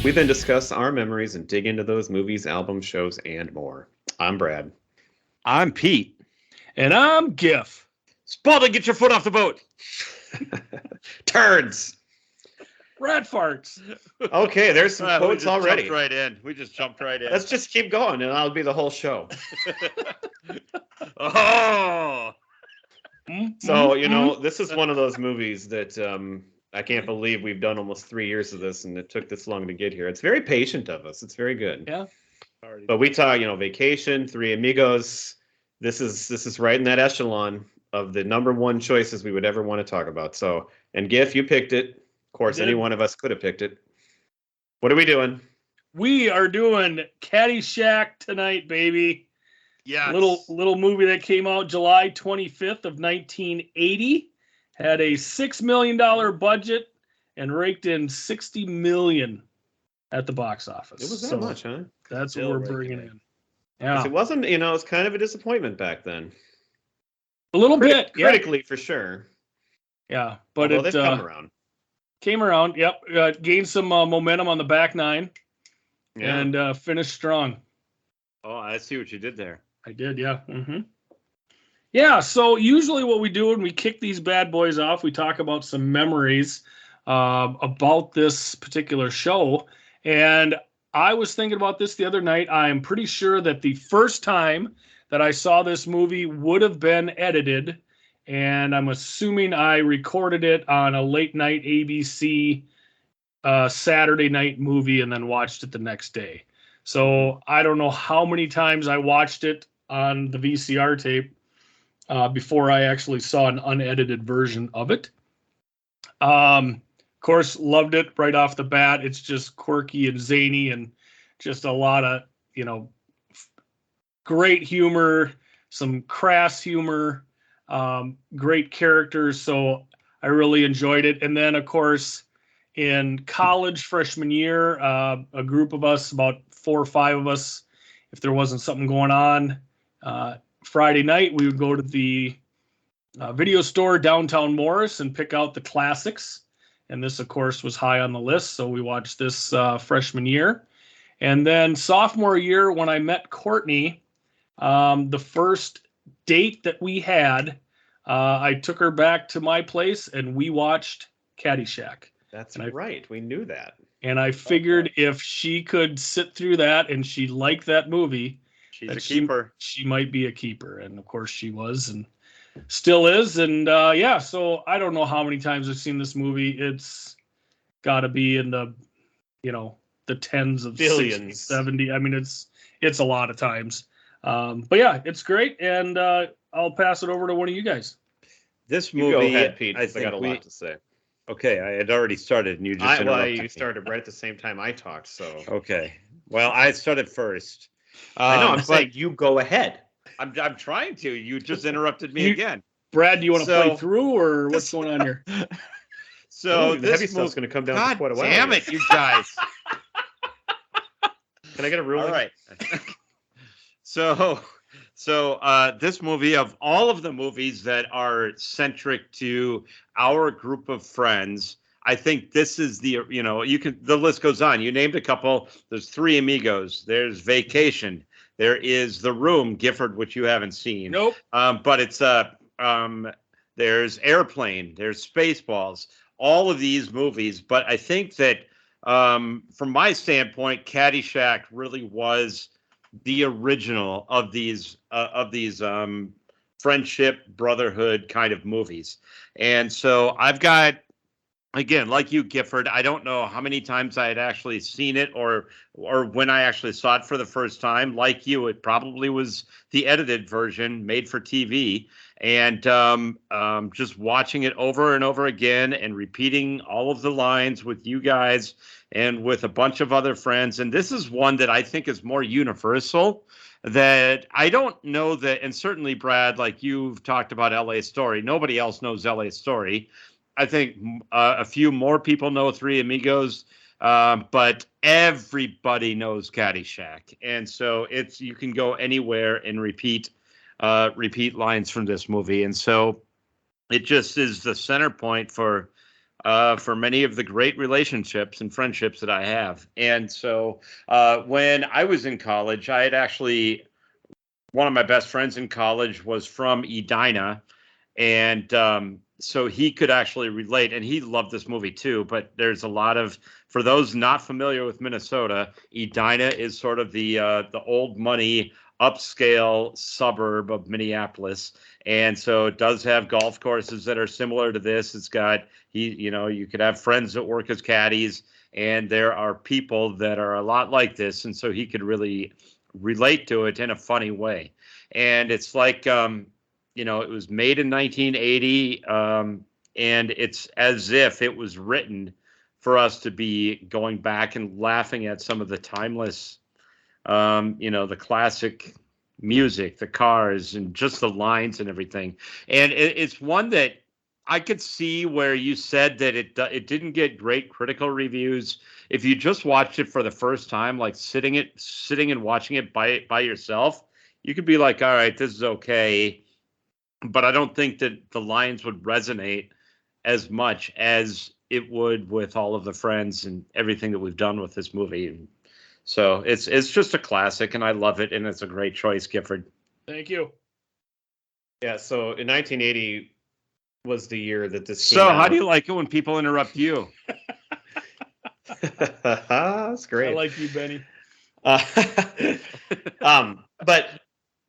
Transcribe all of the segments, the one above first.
We then discuss our memories and dig into those movies, albums, shows, and more. I'm Brad. I'm Pete. And I'm Giff. Spalding, get your foot off the boat. Turds. Rat farts. Okay, there's some quotes already. We just jumped right in. Let's just keep going, and that'll be the whole show. Oh. So, this is one of those movies that I can't believe we've done almost 3 years of this, and it took this long to get here. It's very patient of us. It's very good. Yeah. But we talk, Vacation, Three Amigos. This is right in that echelon of the number one choices we would ever want to talk about. So, and Giff, you picked it. Of course, any one of us could have picked it. What are we doing? We are doing Caddyshack tonight, baby. Yeah. Little movie that came out July 25th of 1980. Had a $6 million budget and raked in $60 million at the box office. It was that much, huh? That's what we're bringing in. Yeah. It wasn't, it was kind of a disappointment back then. A little bit. Critically, for sure. Yeah. But they've come around. Came around, yep. Gained some momentum on the back nine and finished strong. Oh, I see what you did there. I did, yeah. Mm-hmm. Yeah, so usually what we do when we kick these bad boys off, we talk about some memories about this particular show. And I was thinking about this the other night. I am pretty sure that the first time that I saw this movie would have been edited, and I'm assuming I recorded it on a late night ABC Saturday night movie and then watched it the next day. So I don't know how many times I watched it on the VCR tape before I actually saw an unedited version of it. Of course, loved it right off the bat. It's just quirky and zany and just a lot of, great humor, some crass humor, great characters. So I really enjoyed it. And then, of course, in college freshman year, a group of us, about 4 or 5 of us, if there wasn't something going on, Friday night, we would go to the video store downtown Morris and pick out the classics. And this, of course, was high on the list. So we watched this freshman year. And then sophomore year, when I met Courtney, the first date that we had, I took her back to my place and we watched Caddyshack. That's right. We knew that. And I figured if she could sit through that and she liked that movie, she's a keeper. She might be a keeper. And of course she was and still is. And so I don't know how many times I've seen this movie. It's got to be in the, the tens of billions, 60, 70. I mean, it's a lot of times. But yeah, it's great. And I'll pass it over to one of you guys. This movie, go ahead, Pete. I got a lot to say. Okay, I had already started, and you just interrupted me. You started right at the same time I talked, so. Okay. Well, I started first. I know, I'm saying you go ahead. I'm trying to. You just interrupted me again. Brad, do you want to play through, or what's going on here? So the heavy stuff's going to come down for quite a while. Damn it, you guys. Can I get a ruling? All right. So this movie, of all of the movies that are centric to our group of friends, I think this is the list goes on. You named a couple. There's Three Amigos. There's Vacation. There is The Room, Gifford, which you haven't seen. Nope. But it's there's Airplane. There's Spaceballs. All of these movies. But I think that from my standpoint, Caddyshack really was the original of these friendship, brotherhood kind of movies. And so I've got, again, like you, Gifford, I don't know how many times I had actually seen it or when I actually saw it for the first time. Like you, it probably was the edited version made for TV. And just watching it over and over again and repeating all of the lines with you guys and with a bunch of other friends. And this is one that I think is more universal, that I don't know that, and certainly, Brad, like you've talked about LA Story, nobody else knows LA Story. I think a few more people know Three Amigos, but everybody knows Caddyshack. And so you can go anywhere and repeat lines from this movie. And so it just is the center point for for many of the great relationships and friendships that I have. And so when I was in college, I had actually, one of my best friends in college was from Edina. And so he could actually relate, and he loved this movie too. But there's a lot of, for those not familiar with Minnesota, Edina is sort of the old money upscale suburb of Minneapolis, and so it does have golf courses that are similar to this. It's got you could have friends that work as caddies, and there are people that are a lot like this, and so he could really relate to it in a funny way. And it's like it was made in 1980, and it's as if it was written for us to be going back and laughing at some of the timeless, the classic music, the cars, and just the lines and everything. And it's one that I could see where you said that it didn't get great critical reviews. If you just watched it for the first time, like sitting and watching it by yourself, you could be like, all right, this is okay. But I don't think that the lines would resonate as much as it would with all of the friends and everything that we've done with this movie. And so it's just a classic, and I love it, and it's a great choice, Gifford. Thank you. Yeah, so in 1980 was the year that this came So out. how do you like it when people interrupt you? That's great. I like you, Benny. But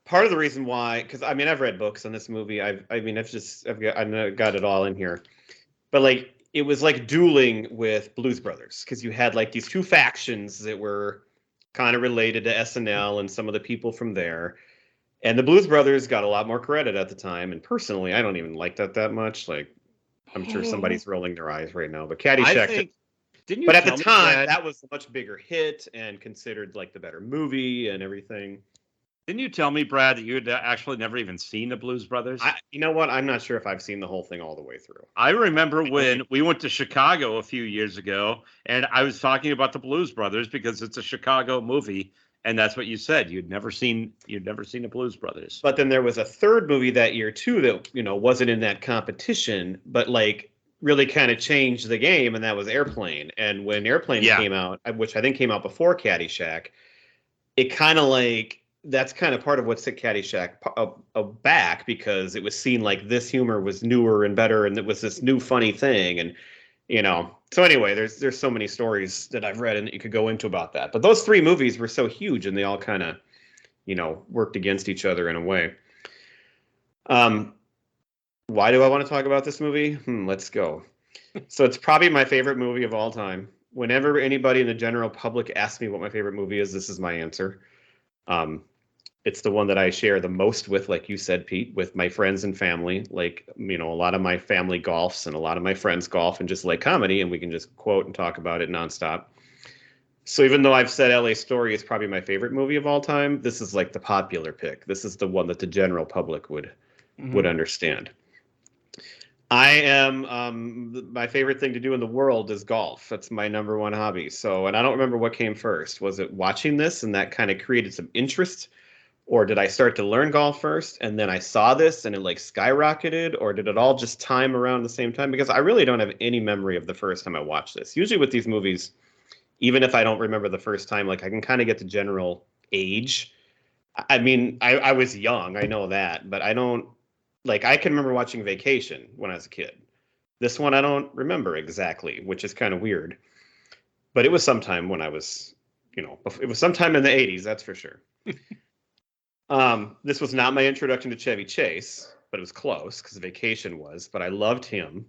part of the reason why, because I mean, I've read books on this movie. I've got it all in here, but like it was like dueling with Blues Brothers, because you had like these two factions that were kind of related to SNL and some of the people from there. And the Blues Brothers got a lot more credit at the time. And personally, I don't even like that much. Like, I'm sure somebody's rolling their eyes right now. But Caddyshack. But at the time, that was a much bigger hit and considered like the better movie and everything. Didn't you tell me, Brad, that you had actually never even seen the Blues Brothers? You know what? I'm not sure if I've seen the whole thing all the way through. I remember when we went to Chicago a few years ago, and I was talking about the Blues Brothers because it's a Chicago movie, and that's what you said. You'd never seen the Blues Brothers. But then there was a third movie that year too that wasn't in that competition, but like really kind of changed the game, and that was Airplane. And when Airplane came out, which I think came out before Caddyshack, it kind of like. That's kind of part of what set Caddyshack back, because it was seen like this humor was newer and better, and it was this new funny thing. And so anyway, there's so many stories that I've read and that you could go into about that. But those three movies were so huge, and they all kind of worked against each other in a way. Why do I want to talk about this movie? Let's go. So it's probably my favorite movie of all time. Whenever anybody in the general public asks me what my favorite movie is, this is my answer. It's the one that I share the most with, like you said, Pete, with my friends and family. Like, a lot of my family golfs and a lot of my friends golf and just like comedy, and we can just quote and talk about it nonstop. So even though I've said LA Story is probably my favorite movie of all time, this is like the popular pick. This is the one that the general public would understand. I am, my favorite thing to do in the world is golf. That's my number one hobby. So, and I don't remember what came first. Was it watching this and that kind of created some interest? Or did I start to learn golf first and then I saw this and it like skyrocketed? Or did it all just time around the same time? Because I really don't have any memory of the first time I watched this. Usually with these movies, even if I don't remember the first time, like I can kind of get the general age. I mean, I was young, I know that, but I don't. Like, I can remember watching Vacation when I was a kid. This one I don't remember exactly, which is kind of weird. But it was sometime when I was, it was sometime in the 80s, that's for sure. This was not my introduction to Chevy Chase, but it was close because Vacation was. But I loved him,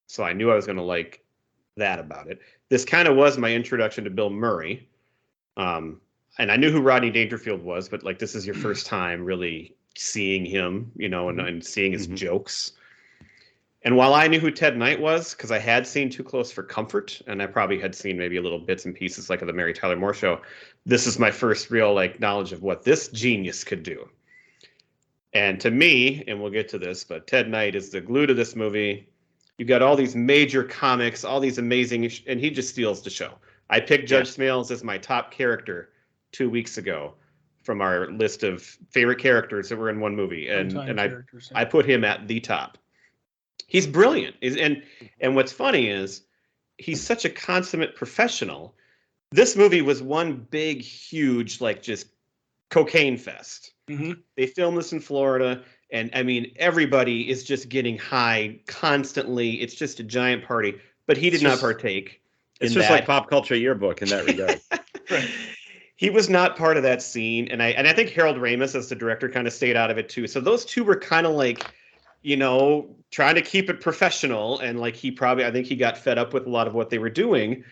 so I knew I was going to like that about it. This kind of was my introduction to Bill Murray. And I knew who Rodney Dangerfield was, but like this is your first time really seeing him, and seeing his jokes. And while I knew who Ted Knight was, because I had seen Too Close for Comfort, and I probably had seen maybe a little bits and pieces like of the Mary Tyler Moore Show, this is my first real like knowledge of what this genius could do. And to me, and we'll get to this, but Ted Knight is the glue to this movie. You got all these major comics, all these amazing, and he just steals the show. I picked Judge Smails as my top character 2 weeks ago from our list of favorite characters that were in one movie. And I put him at the top. He's brilliant. And what's funny is he's such a consummate professional. This movie was one big, huge, like just cocaine fest. Mm-hmm. They filmed this in Florida, and I mean, everybody is just getting high constantly. It's just a giant party, but he did not partake. It's just like Pop Culture Yearbook in that regard. Right. He was not part of that scene, and I think Harold Ramis as the director kind of stayed out of it too. So those two were kind of like, you know, trying to keep it professional, and like I think he got fed up with a lot of what they were doing,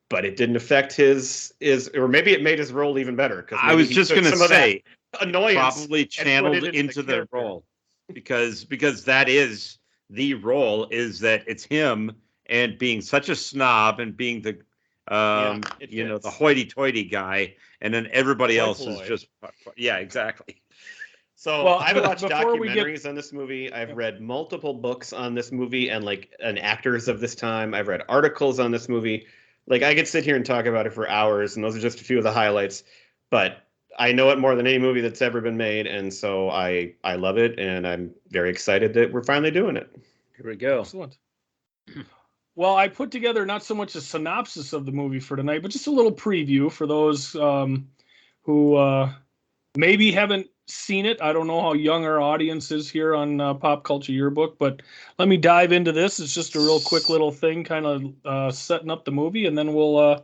but it didn't affect his or maybe it made his role even better. Because I was just going to say, annoyance probably channeled into the role, because that is the role, is that it's him and being such a snob and being the the hoity-toity guy, and then everybody else is just exactly. So I've watched documentaries on this movie. I've read multiple books on this movie and actors of this time. I've read articles on this movie. Like, I could sit here and talk about it for hours, and those are just a few of the highlights. But I know it more than any movie that's ever been made, and so I love it, and I'm very excited that we're finally doing it. Here we go. Excellent. Well, I put together not so much a synopsis of the movie for tonight, but just a little preview for those who maybe haven't seen it. I don't know how young our audience is here on Pop Culture Yearbook, but let me dive into this. It's just a real quick little thing, kind of setting up the movie, and then we'll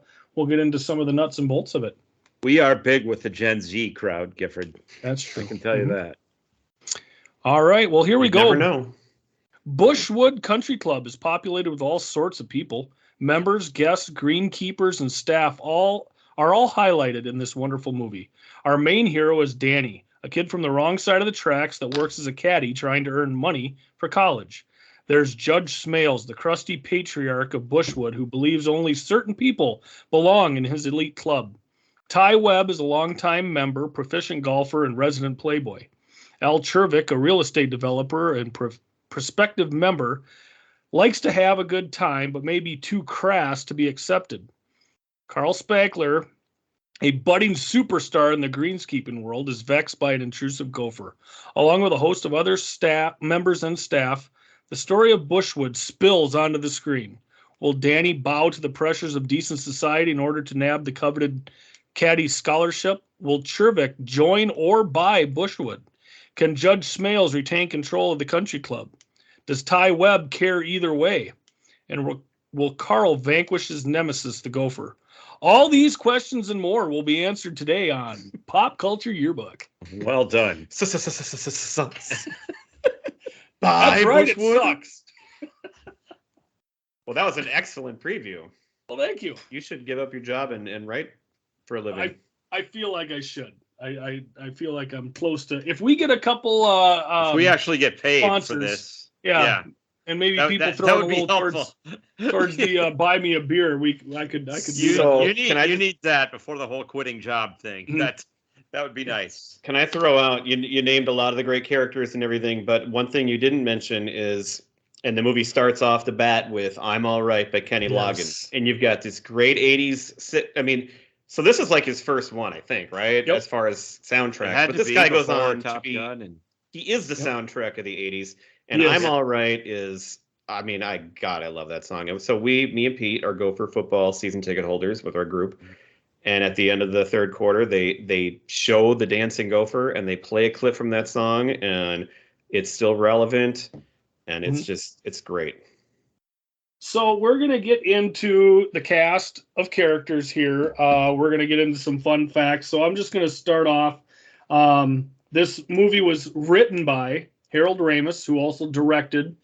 get into some of the nuts and bolts of it. We are big with the Gen Z crowd, Gifford. That's true. I can tell you that. All right. Well, here we go. Never know. Bushwood Country Club is populated with all sorts of people. Members, guests, greenkeepers, and staff are all highlighted in this wonderful movie. Our main hero is Danny, a kid from the wrong side of the tracks that works as a caddy trying to earn money for college. There's Judge Smails, the crusty patriarch of Bushwood, who believes only certain people belong in his elite club. Ty Webb is a longtime member, proficient golfer, and resident playboy. Al Czervik, a real estate developer and prospective member, likes to have a good time, but may be too crass to be accepted. Carl Spackler, a budding superstar in the greenskeeping world, is vexed by an intrusive gopher. Along with a host of other members and staff, the story of Bushwood spills onto the screen. Will Danny bow to the pressures of decent society in order to nab the coveted caddy scholarship? Will Czervik join or buy Bushwood? Can Judge Smails retain control of the country club? Does Ty Webb care either way? And will Carl vanquish his nemesis, the gopher? All these questions and more will be answered today on Pop Culture Yearbook. Well done. That's right, it sucks. Well, that was an excellent preview. Well, thank you. You should give up your job and write for a living. I feel like I should. I feel like I'm close to. If we get a couple, if we actually get paid sponsors for this, yeah. And maybe people throw a little towards the buy me a beer. I could do that. You need that before the whole quitting job thing. Mm-hmm. That would be nice. Can I throw out? You named a lot of the great characters and everything, but one thing you didn't mention is, and the movie starts off the bat with "I'm All Right" by Kenny Loggins, and you've got this great '80s. So this is like his first one, I think, right? Yep. As far as soundtrack. But this guy goes on to be. He is the soundtrack of the '80s. And I'm All Right is, I love that song. So me and Pete are Gopher football season ticket holders with our group. And at the end of the third quarter, they show the Dancing Gopher and they play a clip from that song, and it's still relevant, and it's great. So we're going to get into the cast of characters here. We're going to get into some fun facts. So I'm just going to start off. This movie was written by Harold Ramis, who also directed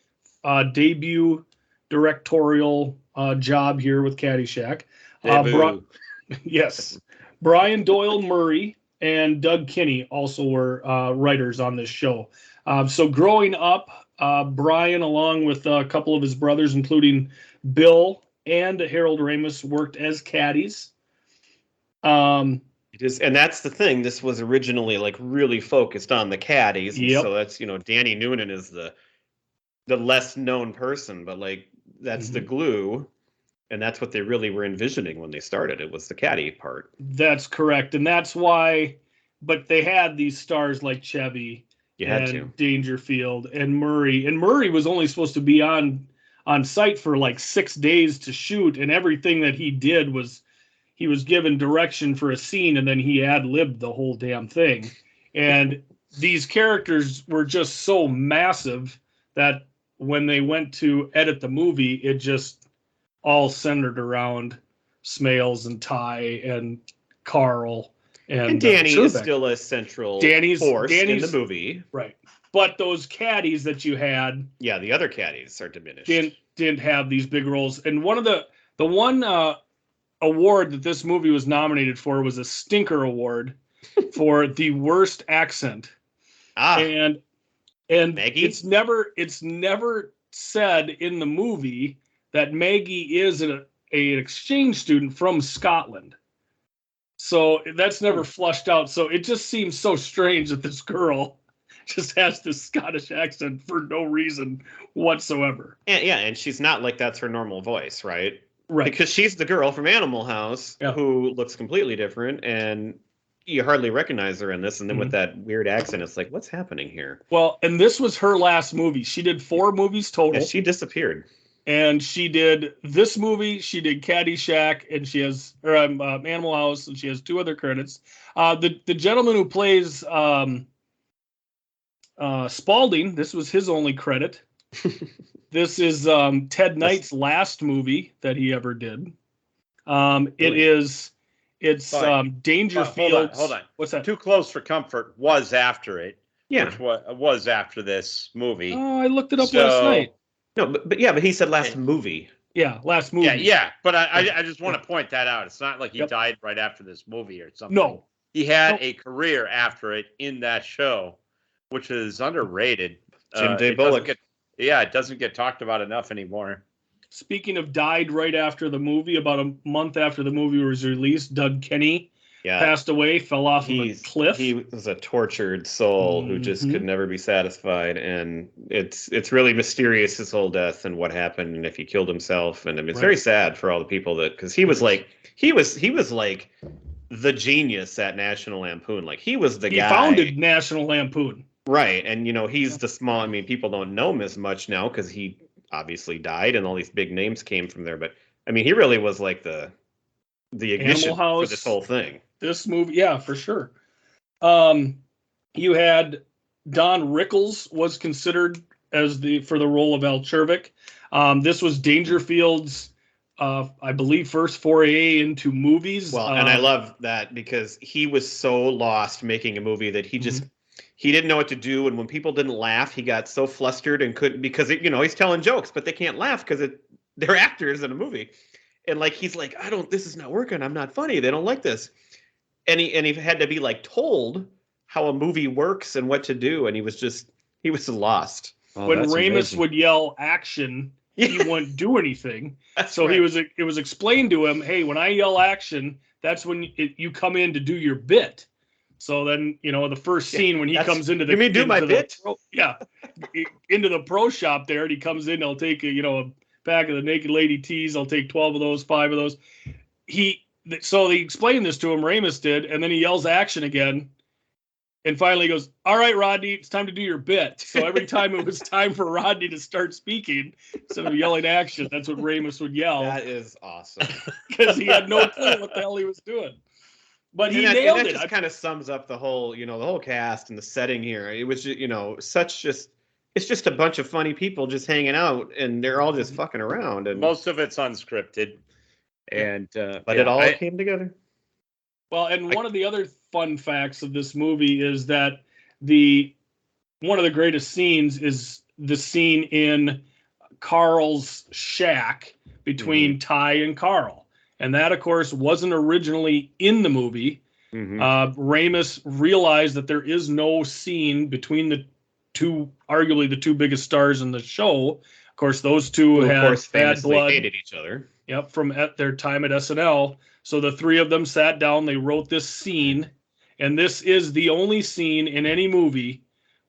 debut directorial job here with Caddyshack. Yes. Brian Doyle Murray and Doug Kinney also were writers on this show. So growing up, Brian, along with a couple of his brothers, including Bill and Harold Ramis, worked as caddies. And that's the thing. This was originally really focused on the caddies. Yep. So that's, Danny Noonan is the less known person, but that's the glue. And that's what they really were envisioning when they started. It was the caddy part. That's correct. And that's why, but they had these stars like Chevy You had and to. Dangerfield and Murray. And Murray was only supposed to be on site for like 6 days to shoot, and everything that he did was he was given direction for a scene, and then he ad-libbed the whole damn thing. And these characters were just so massive that when they went to edit the movie, it just all centered around Smails and Ty and Carl and Danny is Czervik. still a central force in the movie. Right. But those caddies that you had, yeah, the other caddies are diminished. Didn't have these big roles. And one of the one award that this movie was nominated for was a Stinker Award for the worst accent. And Maggie? it's never said in the movie that Maggie is an exchange student from Scotland. So that's never flushed out. So it just seems so strange that this girl just has this Scottish accent for no reason whatsoever. And she's not like that's her normal voice, right? Right. Because she's the girl from Animal House who looks completely different, and you hardly recognize her in this. And then with that weird accent, it's like, what's happening here? Well, and this was her last movie. She did 4 movies total. Yeah, she disappeared. And she did this movie, she did Caddyshack, and she has Animal House, and she has 2 other credits. The gentleman who plays Spalding, this was his only credit. This is Ted Knight's last movie that he ever did. It's Dangerfield. Hold on. What's that? Too Close for Comfort was after it. Yeah. Which was after this movie. Oh, I looked it up last night. No, but he said last movie. Yeah, last movie. Yeah. But I just want to point that out. It's not like he died right after this movie or something. No. He had a career after it in that show, which is underrated. Jim Day Bullock. It doesn't get talked about enough anymore. Speaking of died right after the movie, about a month after the movie was released, Doug Kenny passed away, fell off of a cliff. He was a tortured soul who just could never be satisfied, and it's really mysterious, his whole death and what happened, and if he killed himself. And I mean, it's very sad for all the people because he was like the genius at National Lampoon. Like he was the guy. He founded National Lampoon. Right, and he's the small. I mean, people don't know him as much now because he obviously died, and all these big names came from there. But I mean, he really was like the ignition for this whole thing. This movie, yeah, for sure. You had Don Rickles was considered for the role of Al Czervik. This was Dangerfield's, I believe, first foray into movies. Well, and I love that because he was so lost making a movie that he just. He didn't know what to do, and when people didn't laugh, he got so flustered and couldn't because he's telling jokes, but they can't laugh because they're actors in a movie, and like he's like, this is not working. I'm not funny. They don't like this, and he had to be like told how a movie works and what to do, and he was lost. Oh, when Ramis would yell action, he wouldn't do anything. It was explained to him, hey, when I yell action, that's when you come in to do your bit. So then, the first scene when he comes into the... You mean do my bit? Into the pro shop there, and he comes in, I'll take a pack of the Naked Lady teas, I'll take 12 of those, 5 of those. So they explained this to him, Ramis did, and then he yells action again, and finally he goes, all right, Rodney, it's time to do your bit. So every time it was time for Rodney to start speaking, instead of yelling action, that's what Ramis would yell. That is awesome. Because he had no clue what the hell he was doing. But he nailed it. That just kind of sums up the whole cast and the setting here. It was just, it's just a bunch of funny people just hanging out, and they're all just fucking around. And most of it's unscripted, and but it all came together. Well, and one of the other fun facts of this movie is that one of the greatest scenes is the scene in Carl's shack between Ty and Carl. And that, of course, wasn't originally in the movie. Ramis realized that there is no scene between arguably the two biggest stars in the show. Of course, those two had bad blood. Hated each other. Yep, from their time at SNL. So the 3 of them sat down. They wrote this scene, and this is the only scene in any movie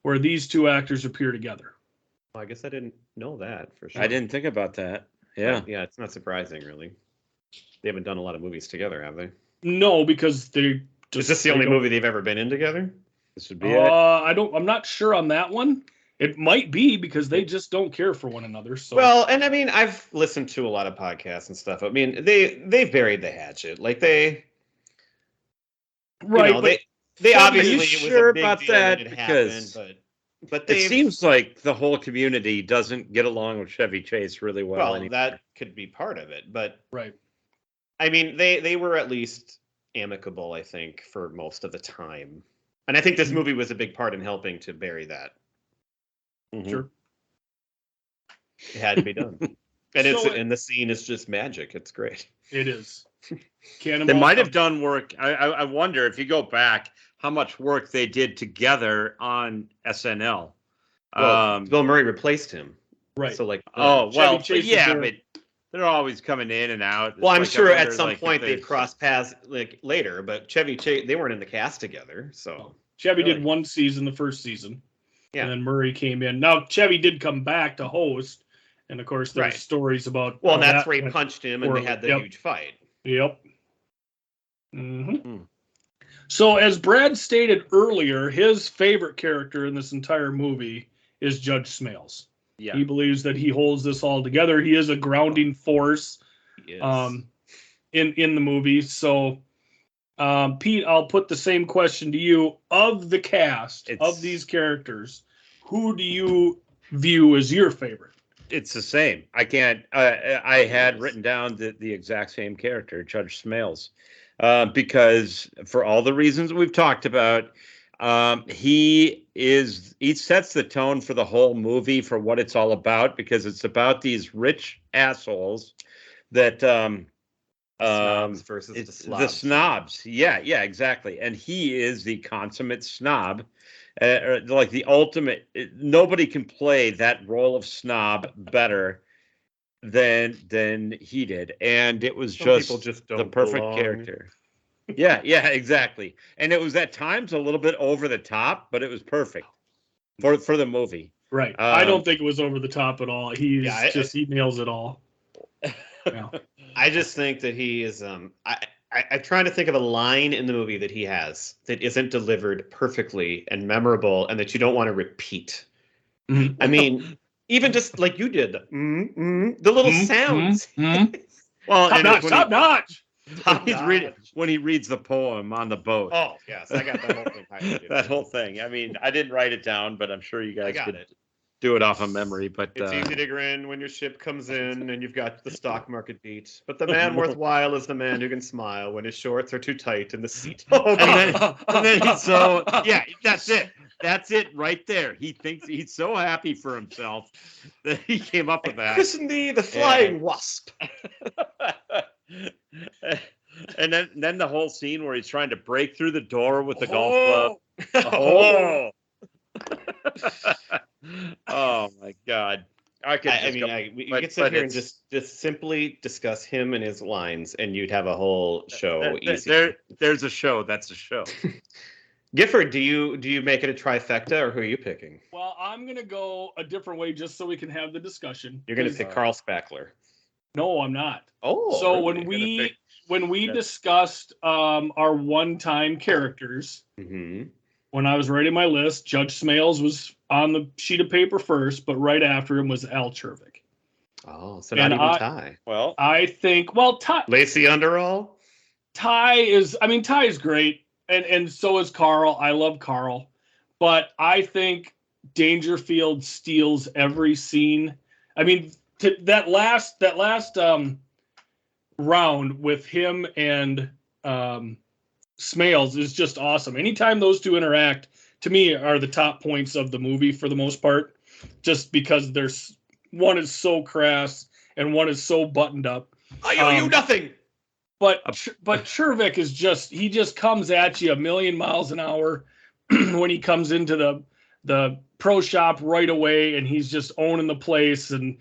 where these 2 actors appear together. Well, I guess I didn't know that for sure. I didn't think about that. Yeah, it's not surprising, really. They haven't done a lot of movies together, have they? No, because they just... Is this the only movie they've ever been in together? This would be it. I'm not sure on that one. It might be because they just don't care for one another. So Well, and I mean, I've listened to a lot of podcasts and stuff. I mean, they've buried the hatchet. Like they, right, you know, but they Are obviously you it was sure a big about deal when that? it Because happened, but it they seems like the whole community doesn't get along with Chevy Chase really well. well, that could be part of it. But right. I mean, they were at least amicable, I think, for most of the time. And I think this movie was a big part in helping to bury that. Mhm. Sure. It had to be done. And the scene is just magic. It's great. It is. They might have done work. I wonder if you go back how much work they did together on SNL. Well, Bill Murray replaced him. Right. So like, Well, Chase is yeah, there. but they're always coming in and out. well, I'm It's like, sure I at wonder, some like, if point they've there's- crossed paths like later, but Chevy Chase, they weren't in the cast together. So Chevy Really? did one season, the first season. Yeah. And then Murray came in. Now Chevy did come back to host, and of course there's Right. stories about. well, how that's that where he went punched him and they had the Yep. huge fight. Yep. hmm Hmm. So as Brad stated earlier, his favorite character in this entire movie is Judge Smails. Yeah. He believes that he holds this all together. He is a grounding force Yes. in the movie. So Pete, I'll put the same question to you. Of the cast of these characters, who do you view as your favorite? It's the same. I can't. I had written down the exact same character, Judge Smails, because for all the reasons we've talked about, he sets the tone for the whole movie for what it's all about, because it's about these rich assholes that snobs versus the the slobs. snobs. Yeah, exactly. And he is the consummate snob. Like the ultimate, nobody can play that role of snob better than he did, and it was Some people just just the don't perfect belong. character. Yeah, exactly. And it was at times a little bit over the top, but it was perfect for the movie. Right. I don't think it was over the top at all. He nails it all. Yeah. I just think that he is. I'm trying to think of a line in the movie that he has that isn't delivered perfectly and memorable, and that you don't want to repeat. Mhm. I mean, even just like you did, the little sounds. Well, Top and notch, when top notch. when he reads the poem on the boat. Oh yes, I got that whole thing. highlighted. That whole thing. I mean, I didn't write it down, but I'm sure you I guys got could it. do it off of memory. But It's easy to grin when your ship comes in and you've got the stock market beat. But the man worthwhile is the man who can smile when his shorts are too tight in the seat. Oh, and then he's so that's it. That's it right there. He thinks he's so happy for himself that he came up with that. Christen me the flying wasp. And then the whole scene where he's trying to break through the door with the golf club. Oh my God! We could sit here and just simply discuss him and his lines, and you'd have a whole show. Easy. There's a show. That's a show. Gifford, do you make it a trifecta, or who are you picking? Well, I'm gonna go a different way just so we can have the discussion. You're gonna pick Carl Spackler. No, I'm not. Oh, so really? when we discussed our one-time characters, when I was writing my list, Judge Smails was on the sheet of paper first, but right after him was Al Czervik. Oh, so not even Ty. Well, I think Ty. Lacey Underall. Ty is great, and so is Carl. I love Carl, but I think Dangerfield steals every scene. I mean, that last round with him and Smails is just awesome. Anytime those two interact, to me, are the top points of the movie for the most part, just because one is so crass and one is so buttoned up. I owe you nothing. But Czervik is he just comes at you a million miles an hour when he comes into the pro shop right away, and he's just owning the place, and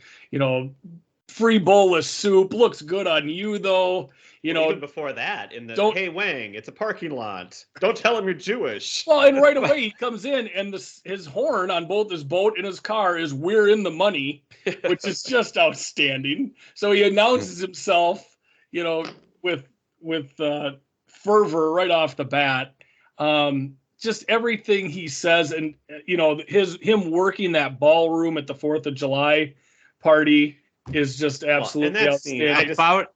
free bowl of soup looks good on you though. Even before that, hey Wang, it's a parking lot. Don't tell him you're Jewish. Well, and right away he comes in, and his horn on both his boat and his car is "We're in the money," which is just outstanding. So he announces himself, with fervor right off the bat. just everything he says, and him working that ballroom at the 4th of July party is just absolutely outstanding.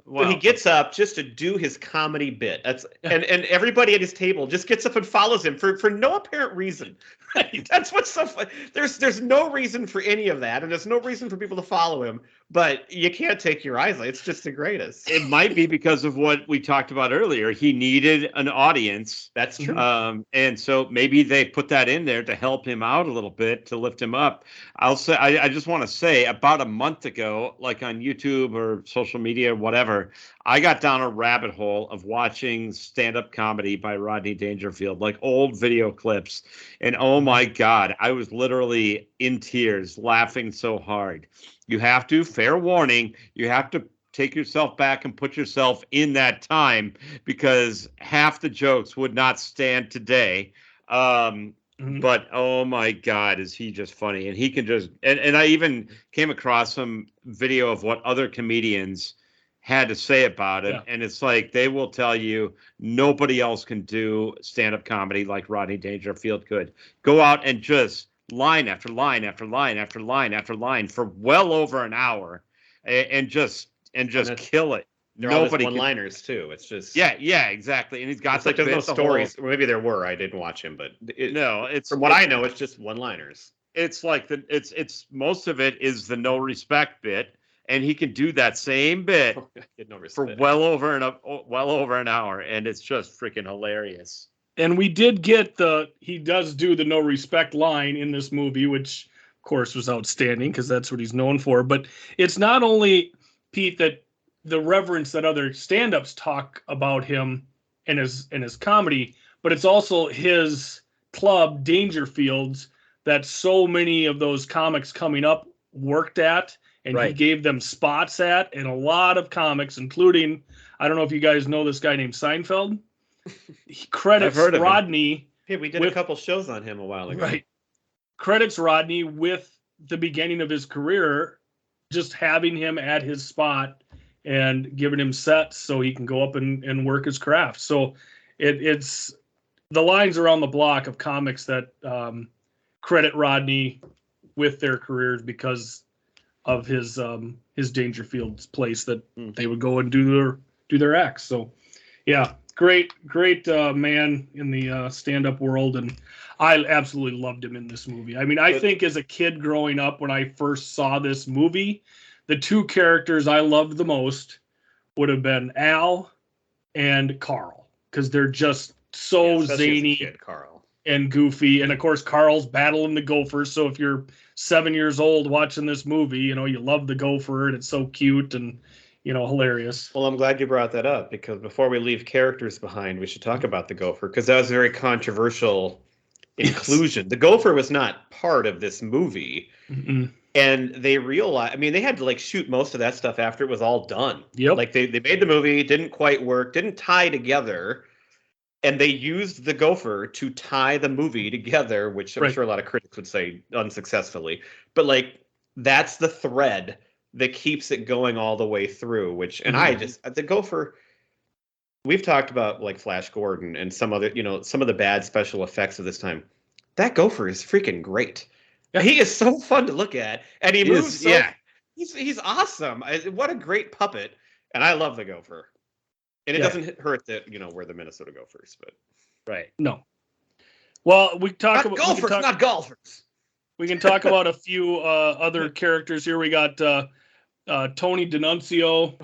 When he gets up just to do his comedy bit, and everybody at his table just gets up and follows him for no apparent reason. That's what's so fun. There's no reason for any of that, and there's no reason for people to follow him. But you can't take your eyes off. It's just the greatest. It might be because of what we talked about earlier. He needed an audience. That's true. And so maybe they put that in there to help him out a little bit, to lift him up. I'll say, I just want to say, about a month ago, like on YouTube or social media or whatever, I got down a rabbit hole of watching stand-up comedy by Rodney Dangerfield, like old video clips. And oh my God, I was literally in tears, laughing so hard. You have to, fair warning, you have to take yourself back and put yourself in that time, because half the jokes would not stand today. But oh my God, is he just funny? And he can just, and I even came across some video of what other comedians had to say about it. Yeah. And it's like, they will tell you nobody else can do stand-up comedy like Rodney Dangerfield could. Go out and just line after line after line after line after line for well over an hour, and just kill it. They're nobody all one-liners too. It's just yeah, exactly. And he's got like there's no stories. Or maybe there were. I didn't watch him, but it's from what I know, it's just one-liners. It's like it's most of it is the no respect bit, and he can do that same bit for well over an hour, and it's just freaking hilarious. And we did get he does do the no respect line in this movie, which of course was outstanding because that's what he's known for. But it's not only, Pete, that the reverence that other stand-ups talk about him and his comedy, but it's also his club, Dangerfield's, that so many of those comics coming up worked at, and he gave them spots at, and a lot of comics, including, I don't know if you guys know this guy named Seinfeld. He credits Rodney. Hey, we did a couple shows on him a while ago. Right. Credits Rodney with the beginning of his career, just having him at his spot and giving him sets so he can go up and work his craft. So it's the lines around the block of comics that credit Rodney with their careers because of his Dangerfield's place that they would go and do their acts. So yeah. Great man in the stand-up world, and I absolutely loved him in this movie. I mean, I think as a kid growing up, when I first saw this movie, the two characters I loved the most would have been Al and Carl, because they're just so zany Carl. And goofy. And of course, Carl's battling the gopher. So if you're 7 years old watching this movie, you love the gopher, and it's so cute and hilarious. Well, I'm glad you brought that up, because before we leave characters behind, we should talk about the gopher, because that was a very controversial inclusion. The gopher was not part of this movie. Mm-mm. And they realized, they had to shoot most of that stuff after it was all done. Yep. They made the movie, didn't quite work, didn't tie together. And they used the gopher to tie the movie together, which I'm sure a lot of critics would say unsuccessfully. But that's the thread that keeps it going all the way through, the gopher, we've talked about Flash Gordon and some other, some of the bad special effects of this time. That gopher is freaking great. He is so fun to look at, and he moves. He's awesome. What a great puppet. And I love the gopher. And it doesn't hurt that, we're the Minnesota Gophers, but no. Well, we talk about golfers, not golfers. We can talk about a few other characters here. We got Tony D'Annunzio.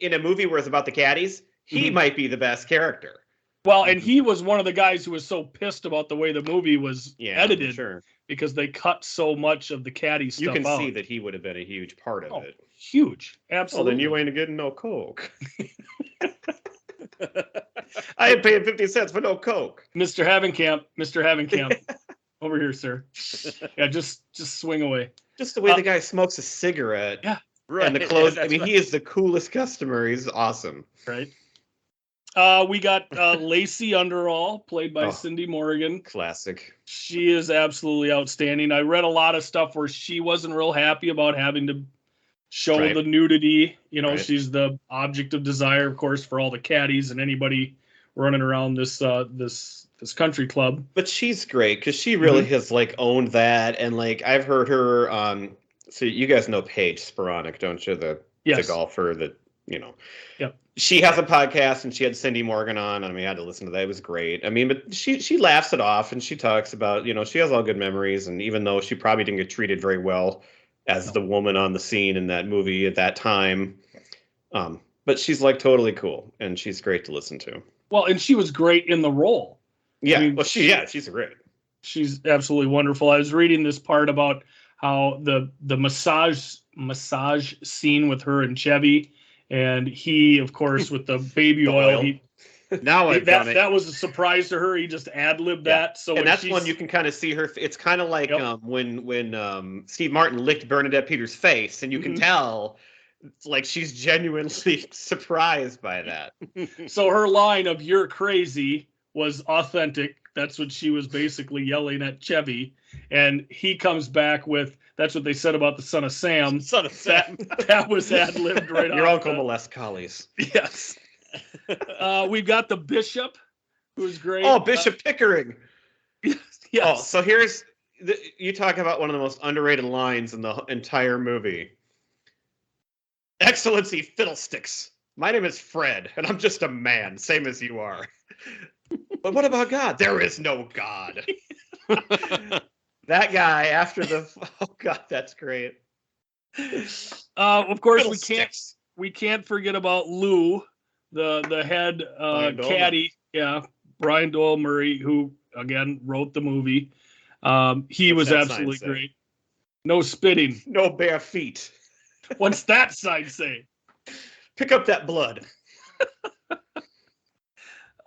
In a movie where it's about the caddies, he might be the best character. Well, and he was one of the guys who was so pissed about the way the movie was edited, because they cut so much of the caddy stuff out. You can see that he would have been a huge part of it. Huge, absolutely. Well, then you ain't getting no Coke. I ain't paying 50 cents for no Coke. Mr. Havenkamp. Over here, sir. Yeah, just swing away. Just the way the guy smokes a cigarette. Yeah. Right. And the clothes. He is the coolest customer. He's awesome. Right. We got Lacey Underall, played by Cindy Morgan. Classic. She is absolutely outstanding. I read a lot of stuff where she wasn't real happy about having to show the nudity. She's the object of desire, of course, for all the caddies and anybody running around this country club. But she's great because she really has like owned that, and like I've heard her. So you guys know Paige Sporonic, don't you? The golfer that Yep. She has a podcast, and she had Cindy Morgan on, and we had to listen to that. It was great. I mean, but she laughs it off, and she talks about she has all good memories, and even though she probably didn't get treated very well as the woman on the scene in that movie at that time, but she's like totally cool, and she's great to listen to. Well, and she was great in the role. Yeah, I mean, she's great. She's absolutely wonderful. I was reading this part about how the massage scene with her and Chevy, and he, of course, with the baby oil. That was a surprise to her. He just ad-libbed that. So and that's when you can kind of see her. It's kind of like when Steve Martin licked Bernadette Peters' face, and you can tell. Like she's genuinely surprised by that. So her line of "You're crazy" was authentic. That's what she was basically yelling at Chevy, and he comes back with, "That's what they said about the son of Sam." Son of Sam. That was ad-libbed right off. Your uncle molest collies. Yes. We've got the Bishop, who's great. Oh, Bishop Pickering. Yes. Oh, so you talk about one of the most underrated lines in the entire movie. Excellency Fiddlesticks. My name is Fred, and I'm just a man, same as you are. But what about God? There is no God. That guy after oh God, that's great. Of course, we can't forget about Lou, the head caddy. Yeah, Brian Doyle Murray, who again wrote the movie. He was absolutely great. No spitting. No bare feet. What's that sign say? Pick up that blood.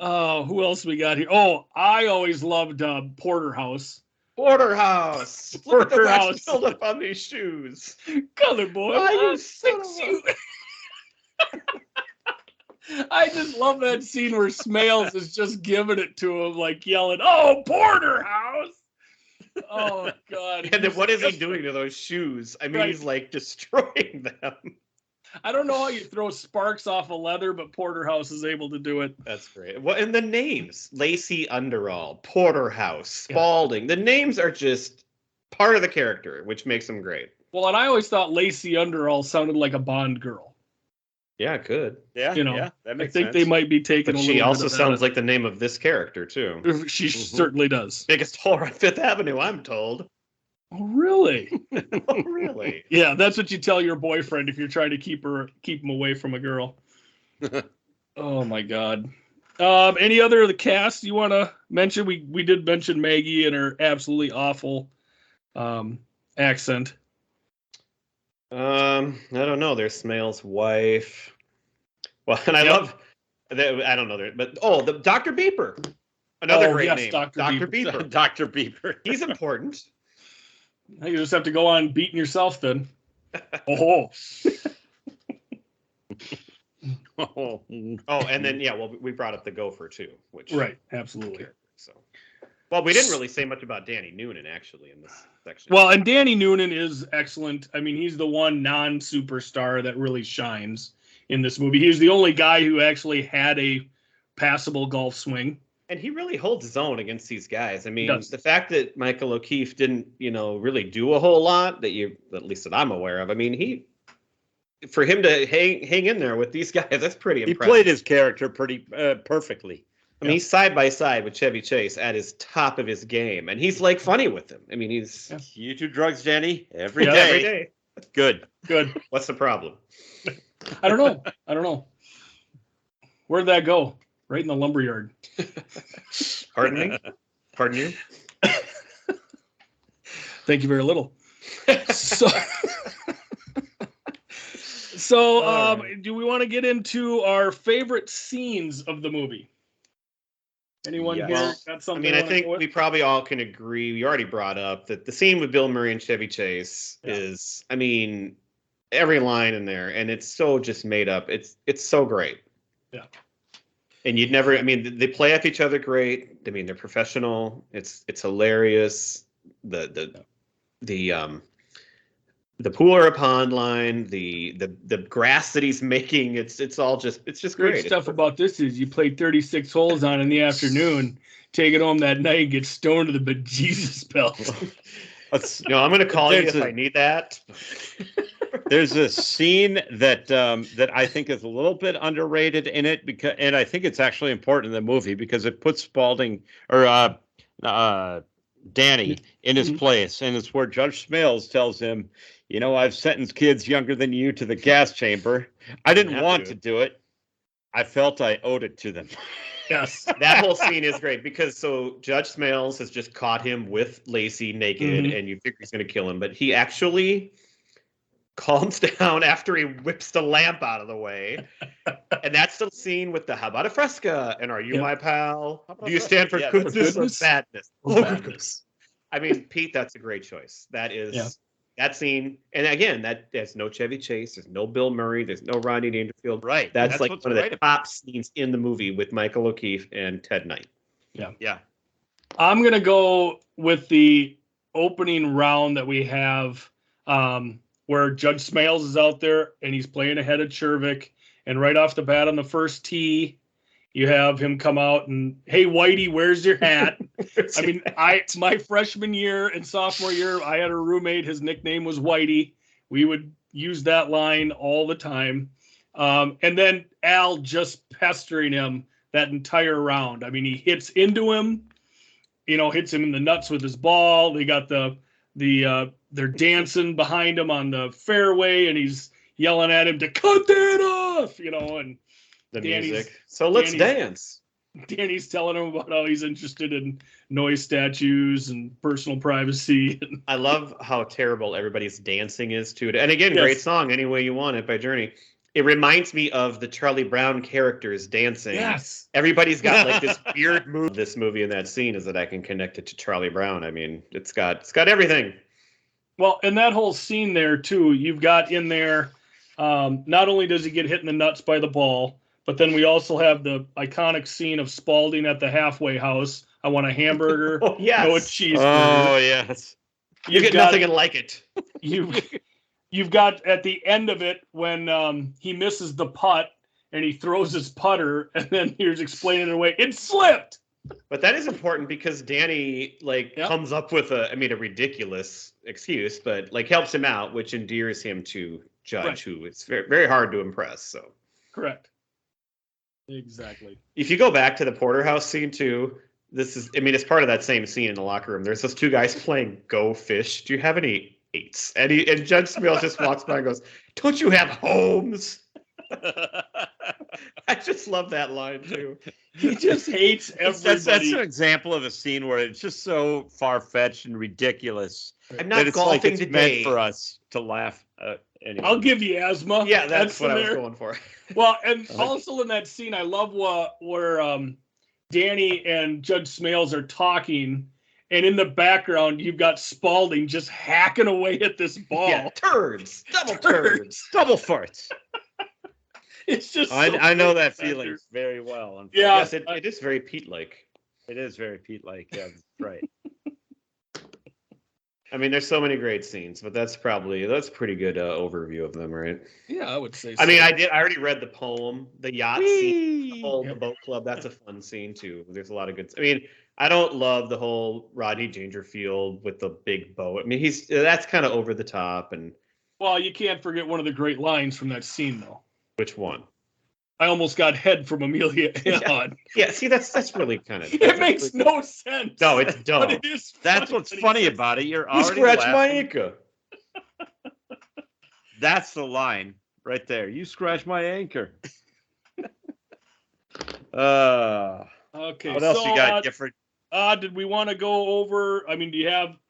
Who else we got here? Oh, I always loved Porterhouse. Porterhouse. Look at the wax filled up on these shoes. Color boy. I just love that scene where Smails is just giving it to him, like yelling, "Oh, Porterhouse!" Oh God! And then what is he doing to those shoes? I mean, he's like destroying them. I don't know how you throw sparks off a leather, but Porterhouse is able to do it. That's great. Well, and the names: Lacey Underall, Porterhouse, Spaulding. The names are just part of the character, which makes them great. Well, and I always thought Lacey Underall sounded like a Bond girl. Yeah, it could. Yeah, that makes sense. They might be taking. But she also sounds like the name of this character too. She certainly does. Biggest whore on Fifth Avenue, I'm told. Oh, really? Oh, really? Yeah, that's what you tell your boyfriend if you're trying to keep him away from a girl. Oh my God. Any other of the cast you want to mention? We did mention Maggie and her absolutely awful accent. I don't know. There's Smails' wife. Well, and I love. I don't know, but the Dr. Beeper. Another great name. Dr. Beeper. Dr. Beeper. He's important. You just have to go on beating yourself then. Oh. Oh, and then we brought up the Gopher too, which absolutely. So, well, we didn't really say much about Danny Noonan actually in this section. Well, and Danny Noonan is excellent. I mean, he's the one non-superstar that really shines in this movie. He's the only guy who actually had a passable golf swing. And he really holds his own against these guys. I mean, the fact that Michael O'Keefe didn't, really do a whole lot at least that I'm aware of. I mean, for him to hang in there with these guys, that's pretty impressive. He played his character pretty perfectly. I mean, he's side by side with Chevy Chase at his top of his game, and he's like funny with him. I mean, he's you do drugs, Danny, every day. Every day. Good. What's the problem? I don't know. Where'd that go? Right in the lumberyard. Pardon me? Pardon you? Thank you very little. Do we want to get into our favorite scenes of the movie? Anyone here got something? I mean, I think we probably all can agree. We already brought up that the scene with Bill Murray and Chevy Chase is, I mean, every line in there, and it's so just made up. It's so great. Yeah. And you'd never, I mean, they play off each other great. I mean, they're professional. It's hilarious. The the pool or a pond line, the grass that he's making, it's just Great great. stuff about this is you play 36 holes on in the afternoon, take it home that night, get stoned to the bejesus belt. I'm going to call you if I need that. There's a scene that I think is a little bit underrated in it, and I think it's actually important in the movie because it puts Spaulding or Danny in his place, and it's where Judge Smails tells him, I've sentenced kids younger than you to the gas chamber. I didn't want to do it. I felt I owed it to them. Yes. That whole scene is great because Judge Smails has just caught him with Lacey naked, and you figure he's going to kill him, but he actually calms down after he whips the lamp out of the way. And that's the scene with the how about a fresca? And are you my pal? Do you stand for goodness or badness? Goodness. I mean, Pete, that's a great choice. That is that scene. And again, there's no Chevy Chase, there's no Bill Murray, there's no Rodney Dangerfield. Right. That's like one of the top scenes in the movie with Michael O'Keefe and Ted Knight. Yeah. Yeah. I'm going to go with the opening round that we have, where Judge Smails is out there and he's playing ahead of Czervik. And right off the bat on the first tee, you have him come out and, hey, Whitey, where's your hat? I mean, my freshman year and sophomore year, I had a roommate. His nickname was Whitey. We would use that line all the time. And then Al just pestering him that entire round. I mean, he hits into him, hits him in the nuts with his ball. They got they're dancing behind him on the fairway, and he's yelling at him to cut that off, and the music. So let's dance. Danny's telling him about how he's interested in noise statues and personal privacy. I love how terrible everybody's dancing is to it. And again, great song, Any Way You Want It by Journey. It reminds me of the Charlie Brown characters dancing. Yes. Everybody's got like this weird move. This movie and that scene is that I can connect it to Charlie Brown. I mean, it's got everything. Well, and that whole scene there too, you've got in there, not only does he get hit in the nuts by the ball, but then we also have the iconic scene of Spaulding at the halfway house. I want a hamburger. Oh, yes. No, a cheeseburger. Oh, yes. You get nothing like it. You've got at the end of it when he misses the putt and he throws his putter, and then here's explaining it away. It slipped. But that is important because Danny comes up with a ridiculous excuse, but helps him out, which endears him to Judge, who it's very, very hard to impress. So correct. Exactly. If you go back to the porterhouse scene too, it's part of that same scene in the locker room. There's those two guys playing Go Fish. Do you have any eights? And Judge Smails just walks by and goes, "Don't you have homes?" I just love that line too. He just hates everybody. That's an example of a scene where it's just so far-fetched and ridiculous. I'm not golfing it's today. Meant for us to laugh. Anyway. I'll give you asthma. Yeah, that's what I was going for. Well, and also in that scene, I love where Danny and Judge Smails are talking, and in the background, you've got Spaulding just hacking away at this ball. Yeah, turds. Double farts. It's just I know that feeling very well. Yeah. Yes, it is very Pete-like. It is very Pete-like. Yeah, that's right. I mean, there's so many great scenes, but that's a pretty good overview of them, right? Yeah, I would say so. I mean, I already read the poem, the yacht scene, the boat club. That's a fun scene too. There's a lot of good. I mean, I don't love the whole Rodney Dangerfield with the big boat. I mean, that's kind of over the top. And well, you can't forget one of the great lines from that scene, though. Which one? I almost got head from Amelia Earhart. Yeah, see, that's really kind of. It makes no sense. No, it's dumb. But it is That's what's funny about it. You're already scratch laughing. my anchor. That's the line right there. You scratch my anchor. Okay. What else you got, Gifford? Did we want to go over? I mean,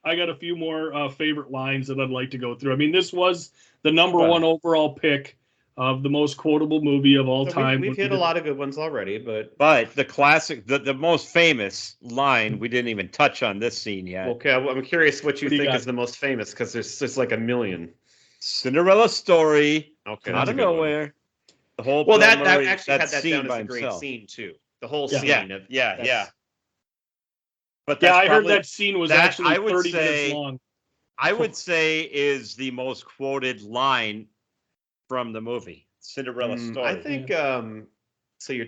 I got a few more favorite lines that I'd like to go through. I mean, this was the number one overall pick of the most quotable movie of all time. We've hit a lot of good ones already, but the classic, the most famous line, we didn't even touch on this scene yet. Okay, I'm curious what you think is the most famous, because there's like a million. Cinderella story. Okay, out of nowhere. The whole that actually had that scene down as a great himself. scene too. The whole scene. Yeah. But I heard that scene was actually I would 30 say, minutes long. I would say is the most quoted line from the movie, Cinderella Story. I think so. You're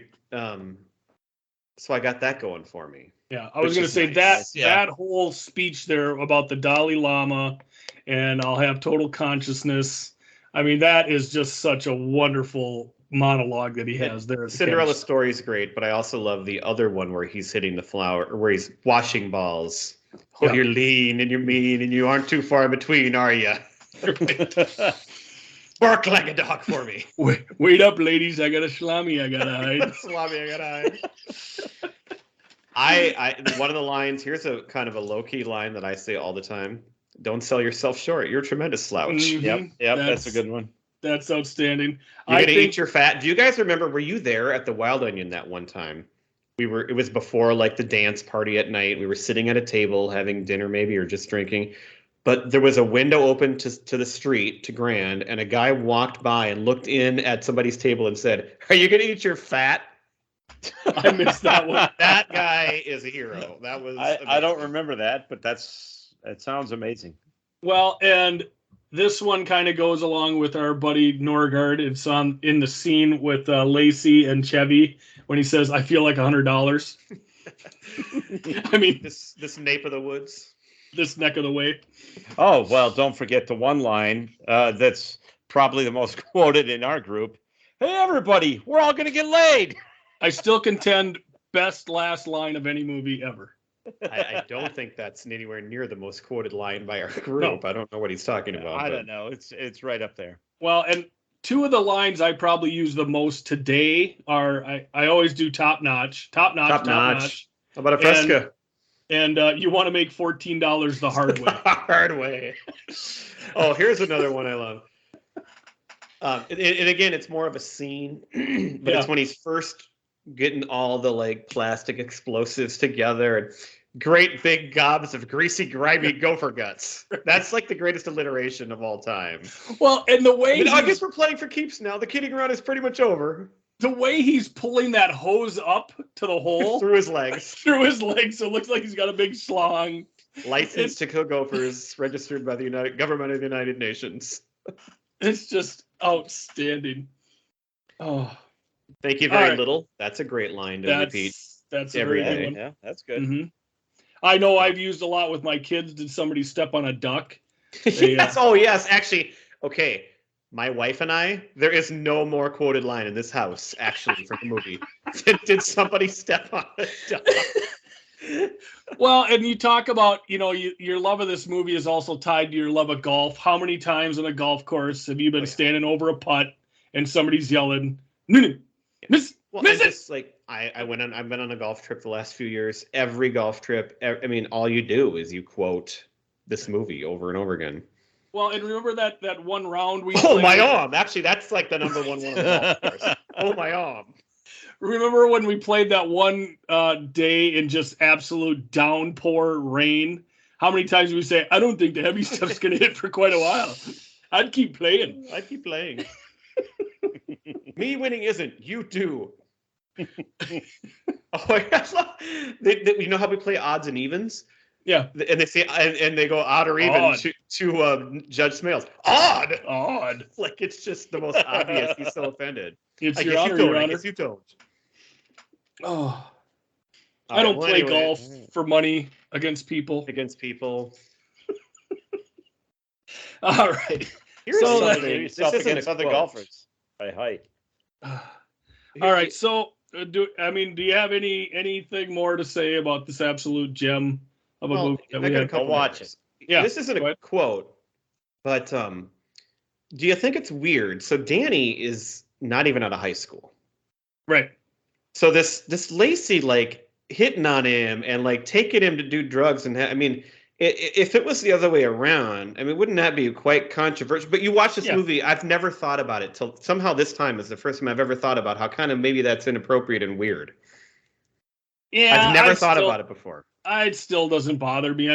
so I got that going for me. Yeah, I was Which going to is say nice. that whole speech there about the Dalai Lama and I'll have total consciousness. I mean, that is just such a wonderful monologue that he has there. At the Cinderella campsite. Story is great, but I also love the other one where he's hitting the flower, or where he's washing balls. Oh, Yeah. you're lean and you're mean and you aren't too far in between, are you? Bark like a dog for me. Wait up, ladies! I got a salami I gotta hide. Salami, I gotta hide. One of the lines, here's a kind of a low-key line that I say all the time. Don't sell yourself short. You're a tremendous slouch. Mhm. Yep, that's a good one. That's outstanding. You're gonna eat your fat. Do you guys remember? Were you there at the Wild Onion that one time? It was before like the dance party at night. We were sitting at a table having dinner maybe or just drinking. But there was a window open to the street to Grand, and a guy walked by and looked in at somebody's table and said, "Are you gonna eat your fat?" I missed that one. That guy is a hero. That was I don't remember that, but that sounds amazing. Well, and this one kind of goes along with our buddy Norgard. It's in the scene with Lacey and Chevy when he says, "I feel like $100." I mean, this nape of the woods, this neck of the way. Oh, well, don't forget the one line that's probably the most quoted in our group. Hey, everybody, we're all going to get laid. I still contend best last line of any movie ever. I don't think that's anywhere near the most quoted line by our group. No. I don't know what he's talking about. I don't know. It's right up there. Well, and two of the lines I probably use the most today are I always do top notch. Top notch. How about a Fresca? And you want to make $14 the hard way. Hard way. Oh, here's another one I love. And again, it's more of a scene, but it's when he's first getting all the like plastic explosives together and great big gobs of greasy, grimy gopher guts. That's like the greatest alliteration of all time. Well, and the way I guess we're playing for keeps now. The kidding around is pretty much over. The way he's pulling that hose up to the hole through his legs, so it looks like he's got a big schlong. Licensed to kill gophers, registered by the government of the United Nations. It's just outstanding. Oh, thank you very little. That's a great line to repeat. That's a very good one. Yeah, that's good. Mm-hmm. I know I've used a lot with my kids. Did somebody step on a duck? Yes. Oh, yes. Actually, okay. My wife and I, there is no more quoted line in this house, actually, for the movie. Did somebody step on a duck? Well, and you talk about, your love of this movie is also tied to your love of golf. How many times on a golf course have you been standing over a putt and somebody's yelling, miss it? Just like I've been on a golf trip the last few years. Every golf trip, all you do is you quote this movie over and over again. Well, and remember that one round we played? My arm. Actually, that's like the number one on the golf course. Oh, my arm. Remember when we played that one day in just absolute downpour rain? How many times did we say, I don't think the heavy stuff's going to hit for quite a while. I'd keep playing. Me winning isn't. You do. Oh, you know how we play odds and evens? Yeah. And they say, and they go odd or even to Judge Smails. Odd. Like, it's just the most obvious. He's so offended. It's your honor, Your Honor. I guess you don't. Oh. I don't play golf for money against people. All right. Here's something. This isn't other golfers by height. All right. So, do you have anything more to say about this absolute gem of a movie that we had? Go watch it. Yeah. This isn't a quote, but do you think it's weird? So Danny is not even out of high school, right? So this Lacey like hitting on him and like taking him to do drugs and if it was the other way around, wouldn't that be quite controversial? But you watch this movie, I've never thought about it till somehow this time is the first time I've ever thought about how kind of maybe that's inappropriate and weird. Yeah, I've never thought about it before. It still doesn't bother me.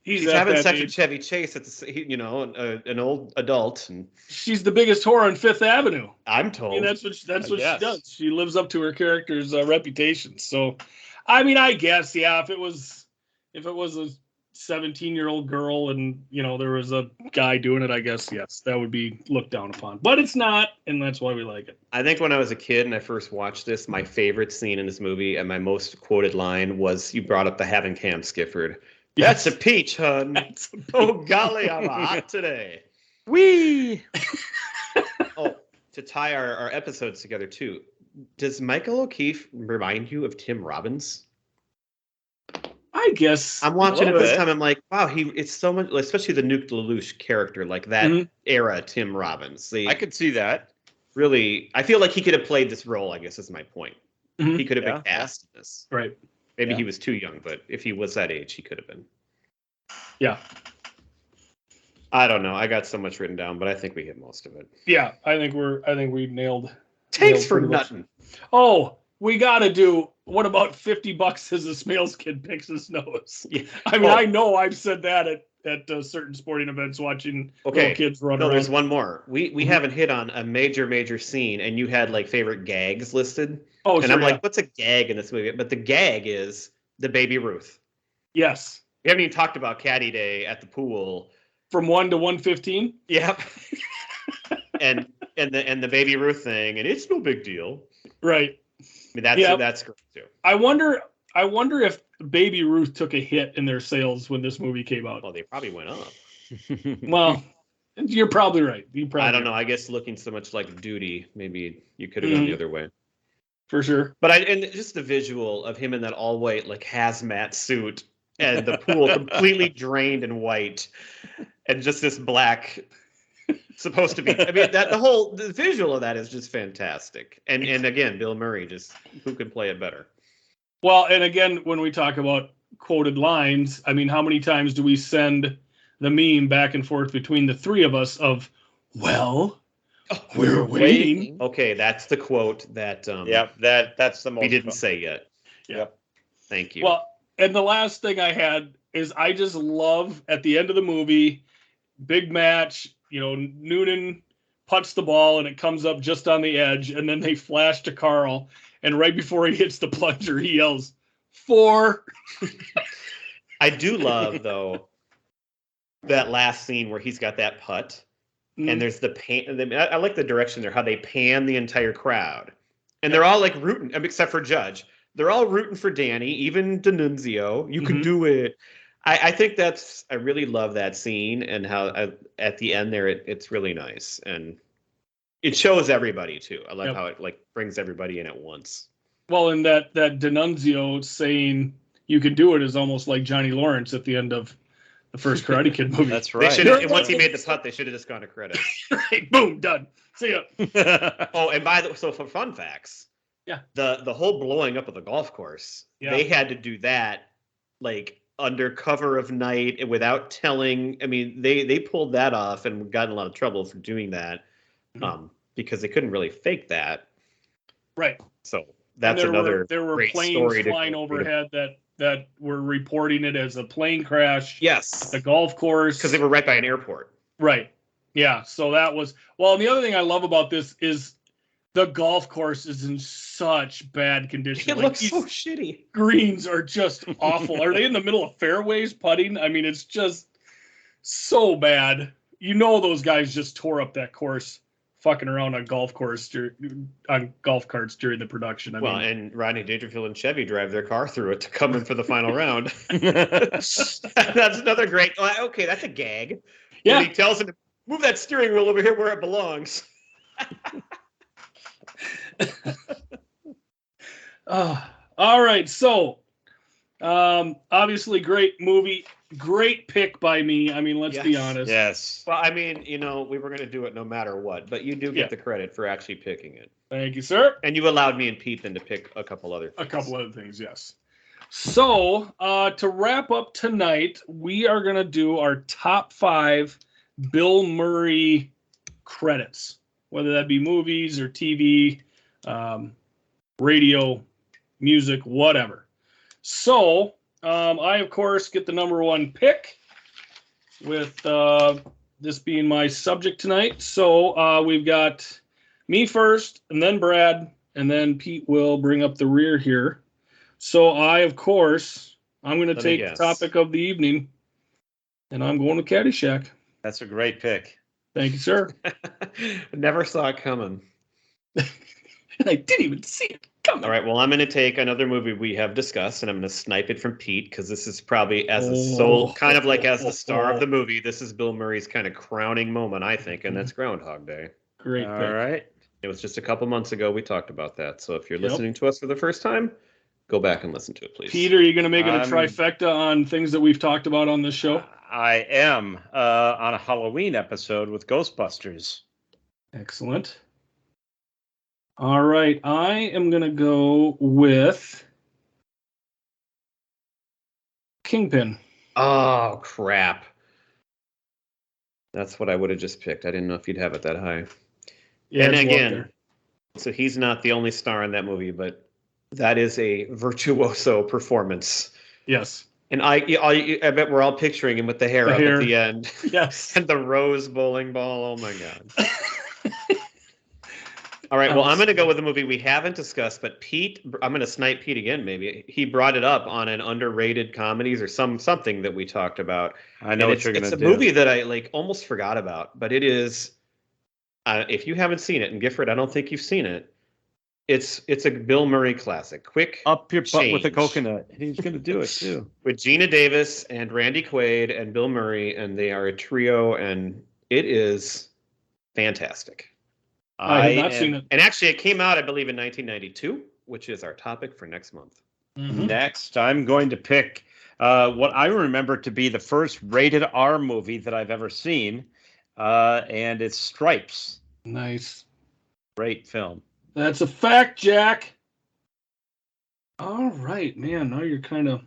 He's having sex with Chevy Chase. It's an old adult, and she's the biggest whore on Fifth Avenue. I'm told. That's what she does. She lives up to her character's reputation. So, I guess if it was 17-year-old girl and, there was a guy doing it, I guess, yes, that would be looked down upon. But it's not, and that's why we like it. I think when I was a kid and I first watched this, my favorite scene in this movie and my most quoted line was, you brought up the having Cam Skifford. Yes. That's a peach, hun. Oh, golly, I'm hot today. Wee! Oh, to tie our episodes together, too, does Michael O'Keefe remind you of Tim Robbins? I guess I'm watching it this time. I'm like, wow, it's so much, especially the Nuke Lelouch character, like that era Tim Robbins. I could see that. Really, I feel like he could have played this role, I guess is my point. He could have been cast in this. Right. Maybe he was too young, but if he was that age, he could have been. Yeah. I don't know. I got so much written down, but I think we hit most of it. Yeah, I think we nailed. Thanks for nothing. Oh, we got to do. What about $50 as a Smails kid picks his nose? Yeah. I mean, I know I've said that at certain sporting events watching little kids run around. There's one more. We haven't hit on a major scene, and you had like favorite gags listed. Oh, and I'm like, what's a gag in this movie? But the gag is the Baby Ruth. Yes. We haven't even talked about Caddy Day at the pool. From 1 to 115. Yep. and the Baby Ruth thing, and it's no big deal. Right. I mean, that's great too. I wonder if Baby Ruth took a hit in their sales when this movie came out. Well, they probably went up. Well, you're probably right. I don't know. I guess looking so much like Duty, maybe you could have gone the other way. For sure. But and just the visual of him in that all white like hazmat suit and the pool completely drained and white, and just this black. Supposed to be. I mean, the visual of that is just fantastic. And again, Bill Murray, just who could play it better? Well, and again, when we talk about quoted lines, I mean, how many times do we send the meme back and forth between the three of us of, well, we're waiting. Okay, that's the quote that. That's the most we didn't say yet. Yep. Thank you. Well, and the last thing I had is I just love at the end of the movie, big match. Noonan puts the ball and it comes up just on the edge, and then they flash to Carl, and right before he hits the plunger, he yells, 4. I do love, though, that last scene where he's got that putt, and there's the pan. I like the direction there, how they pan the entire crowd. And they're all like rooting, except for Judge. They're all rooting for Danny, even D'Annunzio. You can do it. I think I really love that scene, and how at the end there, it's really nice. And it shows everybody too. I love how it like brings everybody in at once. Well, and that D'Annunzio saying you can do it is almost like Johnny Lawrence at the end of the first Karate Kid movie. That's right. Once he made the putt, they should have just gone to credit. Right, boom, done. See ya. Oh, and so for fun facts, the whole blowing up of the golf course, they had to do that like under cover of night and without telling. I mean, they pulled that off and got in a lot of trouble for doing that, because they couldn't really fake that. Right. So that's another. There were great planes story flying overhead that were reporting it as a plane crash. Yes. The golf course. Because they were right by an airport. Right. Yeah. So that was and the other thing I love about this is the golf course is in such bad condition. It looks so shitty. Greens are just awful. Are they in the middle of fairways putting? I mean, it's just so bad. Those guys just tore up that course, fucking around on golf carts during the production. I mean, and Rodney Dangerfield and Chevy drive their car through it to come in for the final round. That's another great. Okay, that's a gag. Yeah. And he tells him to move that steering wheel over here where it belongs. All right. So, obviously, great movie. Great pick by me. I mean, let's be honest. Yes. Well, I mean, we were going to do it no matter what, but you do get the credit for actually picking it. Thank you, sir. And you allowed me and Pete then to pick a couple other things. A couple other things, yes. So, to wrap up tonight, we are going to do our top 5 Bill Murray credits, whether that be movies or TV, radio, music, whatever. So, I, of course, get the number 1 pick with this being my subject tonight. So, we've got me first, and then Brad, and then Pete will bring up the rear here. So, I, of course, I'm going to take the topic of the evening. And I'm going with Caddyshack. That's a great pick. Thank you, sir. Never saw it coming. And I didn't even see it coming. All right, well, I'm going to take another movie we have discussed, and I'm going to snipe it from Pete, because this is probably as the sole, kind of like as the star of the movie, this is Bill Murray's kind of crowning moment, I think, and that's Groundhog Day. Great pick. All right. It was just a couple months ago we talked about that. So if you're listening to us for the first time, go back and listen to it, please. Peter, are you going to make it a trifecta on things that we've talked about on this show? I am on a Halloween episode with Ghostbusters. Excellent. All right, I am going to go with Kingpin. Oh, crap. That's what I would have just picked. I didn't know if you'd have it that high. Yeah, and again, so he's not the only star in that movie, but that is a virtuoso performance. Yes. And I bet we're all picturing him with the hair up at the end. Yes. And the rose bowling ball. Oh, my God. All right, well, I'm going to go with a movie we haven't discussed, but Pete, I'm going to snipe Pete again, maybe. He brought it up on an underrated comedies or something that we talked about. I know what you're going to do. It's a movie that I almost forgot about, but it is, if you haven't seen it, and Gifford, I don't think you've seen it, it's a Bill Murray classic. Quick Up your butt Change. with a coconut. He's going to do it, too. With Gina Davis and Randy Quaid and Bill Murray, and they are a trio, and it is fantastic. I have not seen it. And actually, it came out, I believe, in 1992, which is our topic for next month. Mm-hmm. Next, I'm going to pick what I remember to be the first rated R movie that I've ever seen, and it's Stripes. Nice. Great film. That's a fact, Jack. All right, man. Now you're kind of...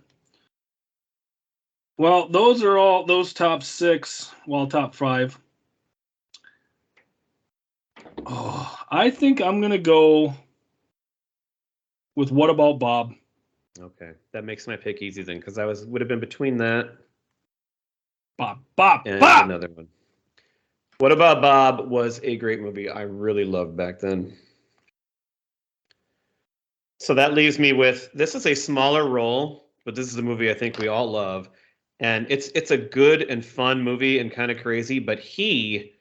Well, those are all those top 6, well, top 5. Oh, I think I'm going to go with What About Bob? Okay, that makes my pick easy then, because would have been between that Bob! and another one. What About Bob was a great movie I really loved back then. So that leaves me with, this is a smaller role, but this is a movie I think we all love. And it's a good and fun movie and kind of crazy, but he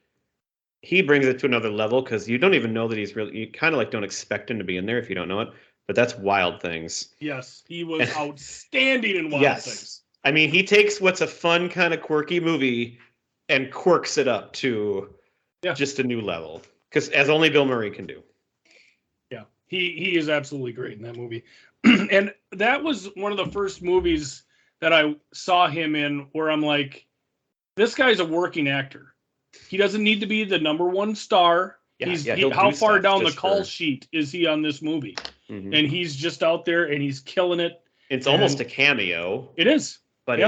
brings it to another level, because you don't even know that he's really, you kind of like don't expect him to be in there if you don't know it, but that's Wild Things. Yes, he was outstanding in Wild Things. I mean, he takes what's a fun kind of quirky movie and quirks it up to just a new level, because as only Bill Murray can do. Yeah, he is absolutely great in that movie. And that was one of the first movies that I saw him in where I'm like, this guy's a working actor. He doesn't need to be the number one star. How far down the call sheet is he on this movie? Mm-hmm. And he's just out there and he's killing it. It's almost a cameo. It is. But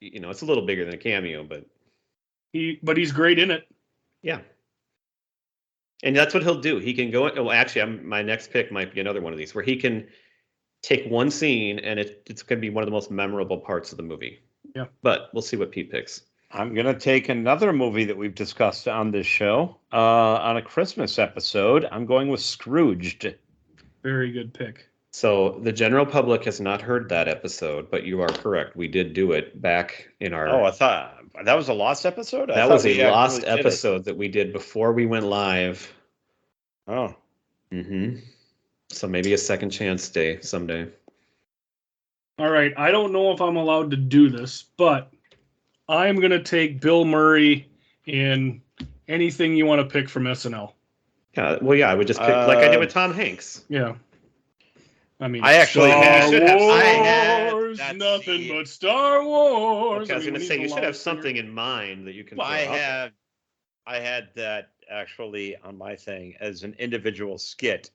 it's a little bigger than a cameo, but he's great in it. Yeah. And that's what he'll do. He can go, well, actually, my next pick might be another one of these where he can take one scene and it's going to be one of the most memorable parts of the movie. Yeah. But we'll see what Pete picks. I'm going to take another movie that we've discussed on this show on a Christmas episode. I'm going with Scrooged. Very good pick. So the general public has not heard that episode, but you are correct. We did do it back in our... Oh, I thought that was a lost episode? That was a lost episode that we did before we went live. Oh. Mm-hmm. So maybe a second chance day someday. All right. I don't know if I'm allowed to do this, but I'm going to take Bill Murray in anything you want to pick from SNL. Yeah, well, yeah, I would just pick like I did with Tom Hanks. Yeah. I mean, I actually Star Wars, nothing but Star Wars. Okay, I was going to say, you should have something in mind that you can. Well, I had that actually on my thing as an individual skit.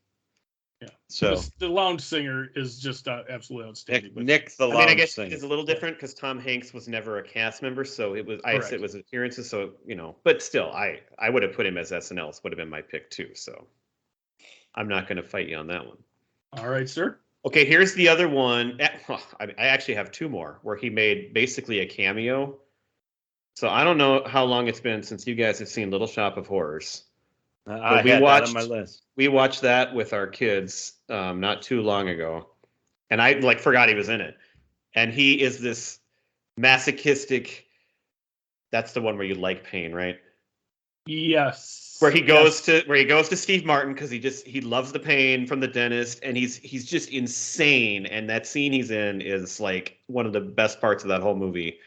Yeah. So the lounge singer is just absolutely outstanding. Nick the lounge I guess singer. It's a little different because Tom Hanks was never a cast member, so it was it was appearances. So but still, I would have put him as SNL. Would have been my pick too. So I'm not going to fight you on that one. All right, sir. Okay, here's the other one. I actually have two more where he made basically a cameo. So I don't know how long it's been since you guys have seen Little Shop of Horrors. I had that on my list. We watched that with our kids not too long ago, and I forgot he was in it. And he is this masochistic That's the one where you like pain, right? Yes. Where he goes to Steve Martin because he loves the pain from the dentist, and he's just insane. And that scene he's in is like one of the best parts of that whole movie,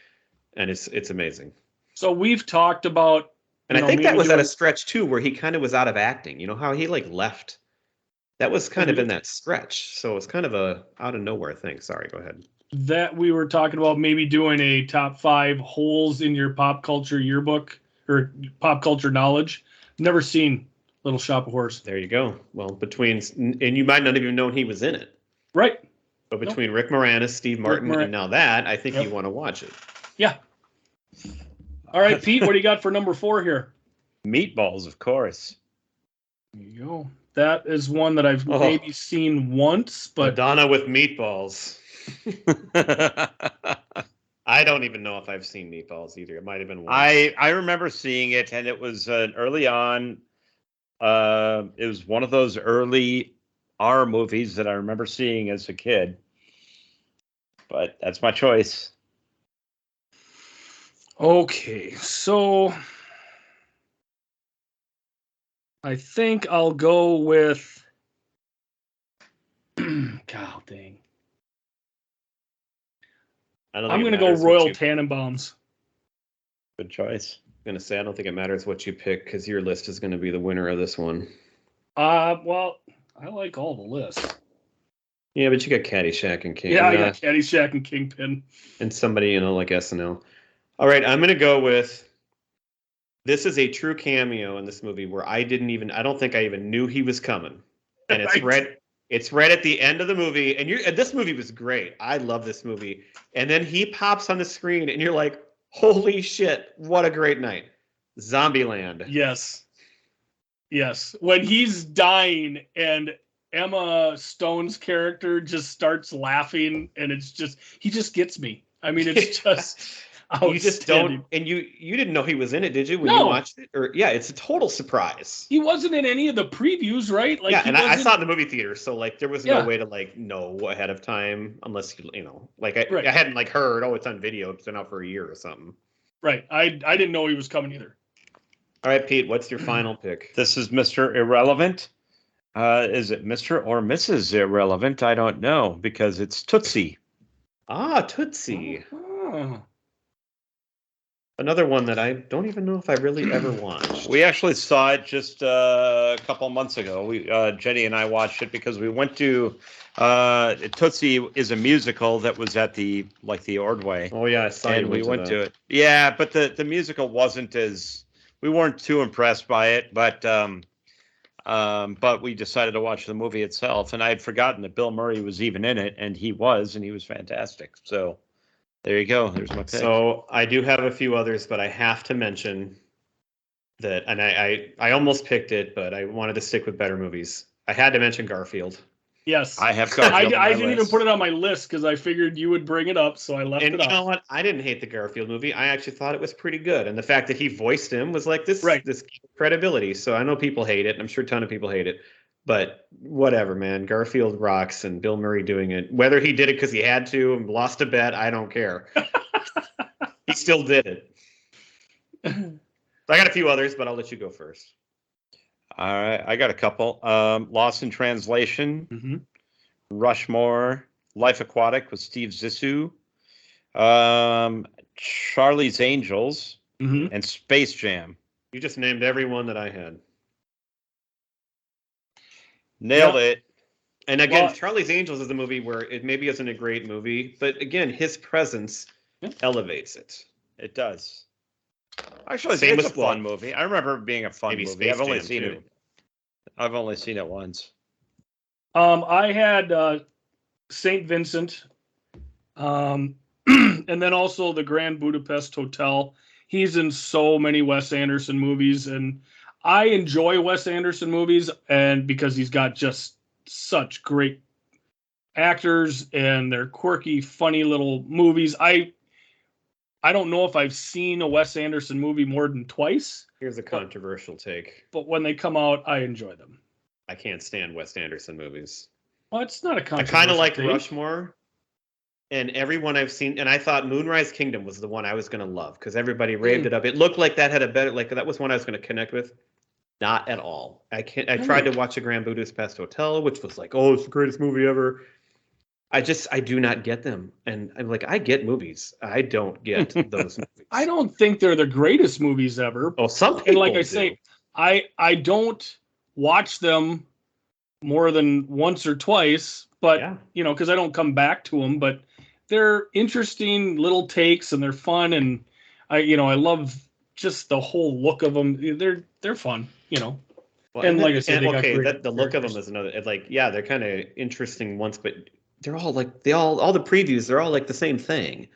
and it's amazing. So we've talked about, and I think that was at a stretch too, where he kind of was out of acting. You know how he like left. That was kind of in that stretch, so it's kind of a out of nowhere thing. Sorry, go ahead. That we were talking about maybe doing a top 5 holes in your pop culture yearbook or pop culture knowledge. Never seen Little Shop of Horrors. There you go. Well, and you might not even known he was in it. Right. But between Rick Moranis, Steve Martin, and now that, I think you want to watch it. Yeah. All right, Pete, what do you got for number 4 here? Meatballs, of course. There you go. That is one that I've maybe seen once, but Madonna with meatballs. I don't even know if I've seen Meatballs either. It might have been once. I remember seeing it, and it was early on. It was one of those early R movies that I remember seeing as a kid. But that's my choice. Okay, so I think I'll go with God dang. I'm going to go Royal Tannenbaums. Good choice. I'm going to say I don't think it matters what you pick because your list is going to be the winner of this one. Well, I like all the lists. Yeah, but you got Caddyshack and Kingpin. Yeah, I got Caddyshack and Kingpin. And somebody, like SNL. All right, I'm going to go with, this is a true cameo in this movie where I don't think I even knew he was coming. And it's It's right at the end of the movie, and this movie was great. I love this movie. And then he pops on the screen, and you're like, holy shit, what a great night. Zombieland. Yes. When he's dying, and Emma Stone's character just starts laughing, and he just gets me. I mean, it's just... You just don't, and you didn't know he was in it, did you? When you watched it, it's a total surprise. He wasn't in any of the previews, right? Like, I saw it in the movie theater, so like there was no way to know ahead of time unless I hadn't heard it's on video, it's been out for a year or something. Right, I didn't know he was coming either. All right, Pete, what's your final pick? This is Mr. Irrelevant. Is it Mr. or Mrs. Irrelevant? I don't know because it's Tootsie. Tootsie. Oh. Another one that I don't even know if I really ever watched. We actually saw it just a couple of months ago. Jenny and I watched it because we went to Tootsie is a musical that was at the Ordway. Oh yeah, I saw it. And we went to it. Yeah, but the musical wasn't we weren't too impressed by it, but we decided to watch the movie itself, and I had forgotten that Bill Murray was even in it, and he was fantastic. So. There you go. There's my pick. So I do have a few others, but I have to mention that, and I almost picked it, but I wanted to stick with better movies. I had to mention Garfield. Yes. I have Garfield. I didn't even put it on my list because I figured you would bring it up, so I left it off. And you know what? I didn't hate the Garfield movie. I actually thought it was pretty good. And the fact that he voiced him was like this credibility. So I know people hate it. I'm sure a ton of people hate it. But whatever, man. Garfield rocks, and Bill Murray doing it. Whether he did it because he had to and lost a bet, I don't care. He still did it. I got a few others, but I'll let you go first. All right. I got a couple. Lost in Translation, mm-hmm. Rushmore, Life Aquatic with Steve Zissou, Charlie's Angels, mm-hmm. and Space Jam. You just named every one that I had. Nailed it. And again, Charlie's Angels is a movie where it maybe isn't a great movie, but again, his presence elevates it. It does. Actually, it's a fun movie. I remember it being a fun movie. Space I've only Jam seen too. it. I've only seen it once. I had St. Vincent, and then also the Grand Budapest Hotel. He's in so many Wes Anderson movies, and I enjoy Wes Anderson movies, and because he's got just such great actors and they're quirky, funny little movies. I don't know if I've seen a Wes Anderson movie more than twice. Here's a controversial take. But when they come out, I enjoy them. I can't stand Wes Anderson movies. Well, it's not a controversial I kind of like take. Rushmore, and everyone I've seen, and I thought Moonrise Kingdom was the one I was going to love because everybody raved it up. It looked like that had a better, like that was one I was going to connect with. Not at all. I tried to watch a Grand Budapest Hotel, which was like, oh, it's the greatest movie ever. I do not get them. And I'm like, I get movies. I don't get those movies. I don't think they're the greatest movies ever. Oh, some people And like I do. say, I don't watch them more than once or twice, but Yeah. because I don't come back to them, but they're interesting little takes and they're fun. And I love just the whole look of them. They're fun, Well, and like I said, they got okay, great the look of them characters. is another. Like, yeah, they're kind of interesting once, but they're all like all the previews. They're all like the same thing.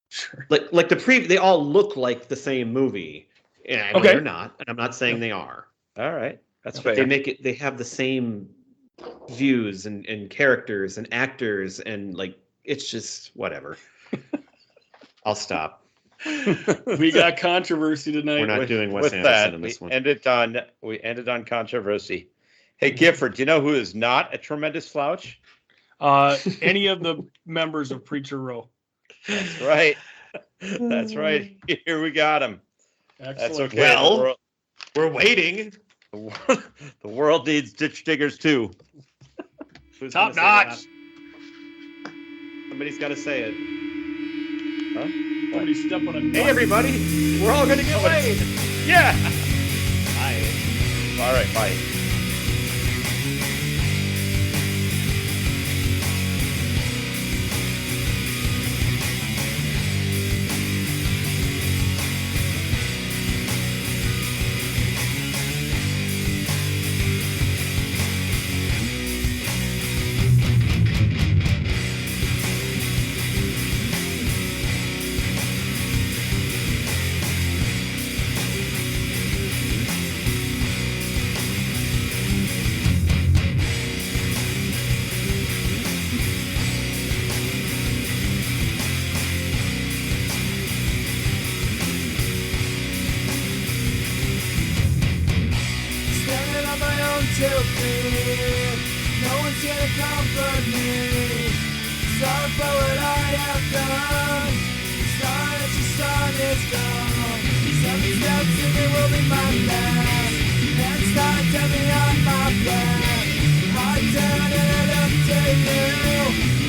Sure. Like they all look like the same movie. And I know Okay. they're not, and I'm not saying they are. All right. That's But fair. they have the same views and characters and actors, and like it's just whatever. I'll stop. We got controversy tonight. We're not doing Wes With Anderson that, in this one. we ended on controversy. Hey, Gifford, do you know who is not a tremendous slouch? Any of the members of Preacher Row. That's right. That's right. Here we got him. Excellent. That's okay. Well, we're waiting. The world needs ditch diggers too. Who's Top gonna say notch. that? Somebody's got to say it. Somebody step on a nut. Hey, everybody! We're all gonna get laid. Yeah. Bye. All right. Bye. Standing on my own 2 feet. No one's here to comfort me. Sorry for what I have done. Sorry that your son is gone. 7 steps and it will be my last. Next time, tell me on my back. I turn and I look to you.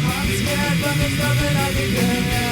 I'm scared, but there's nothing I can do.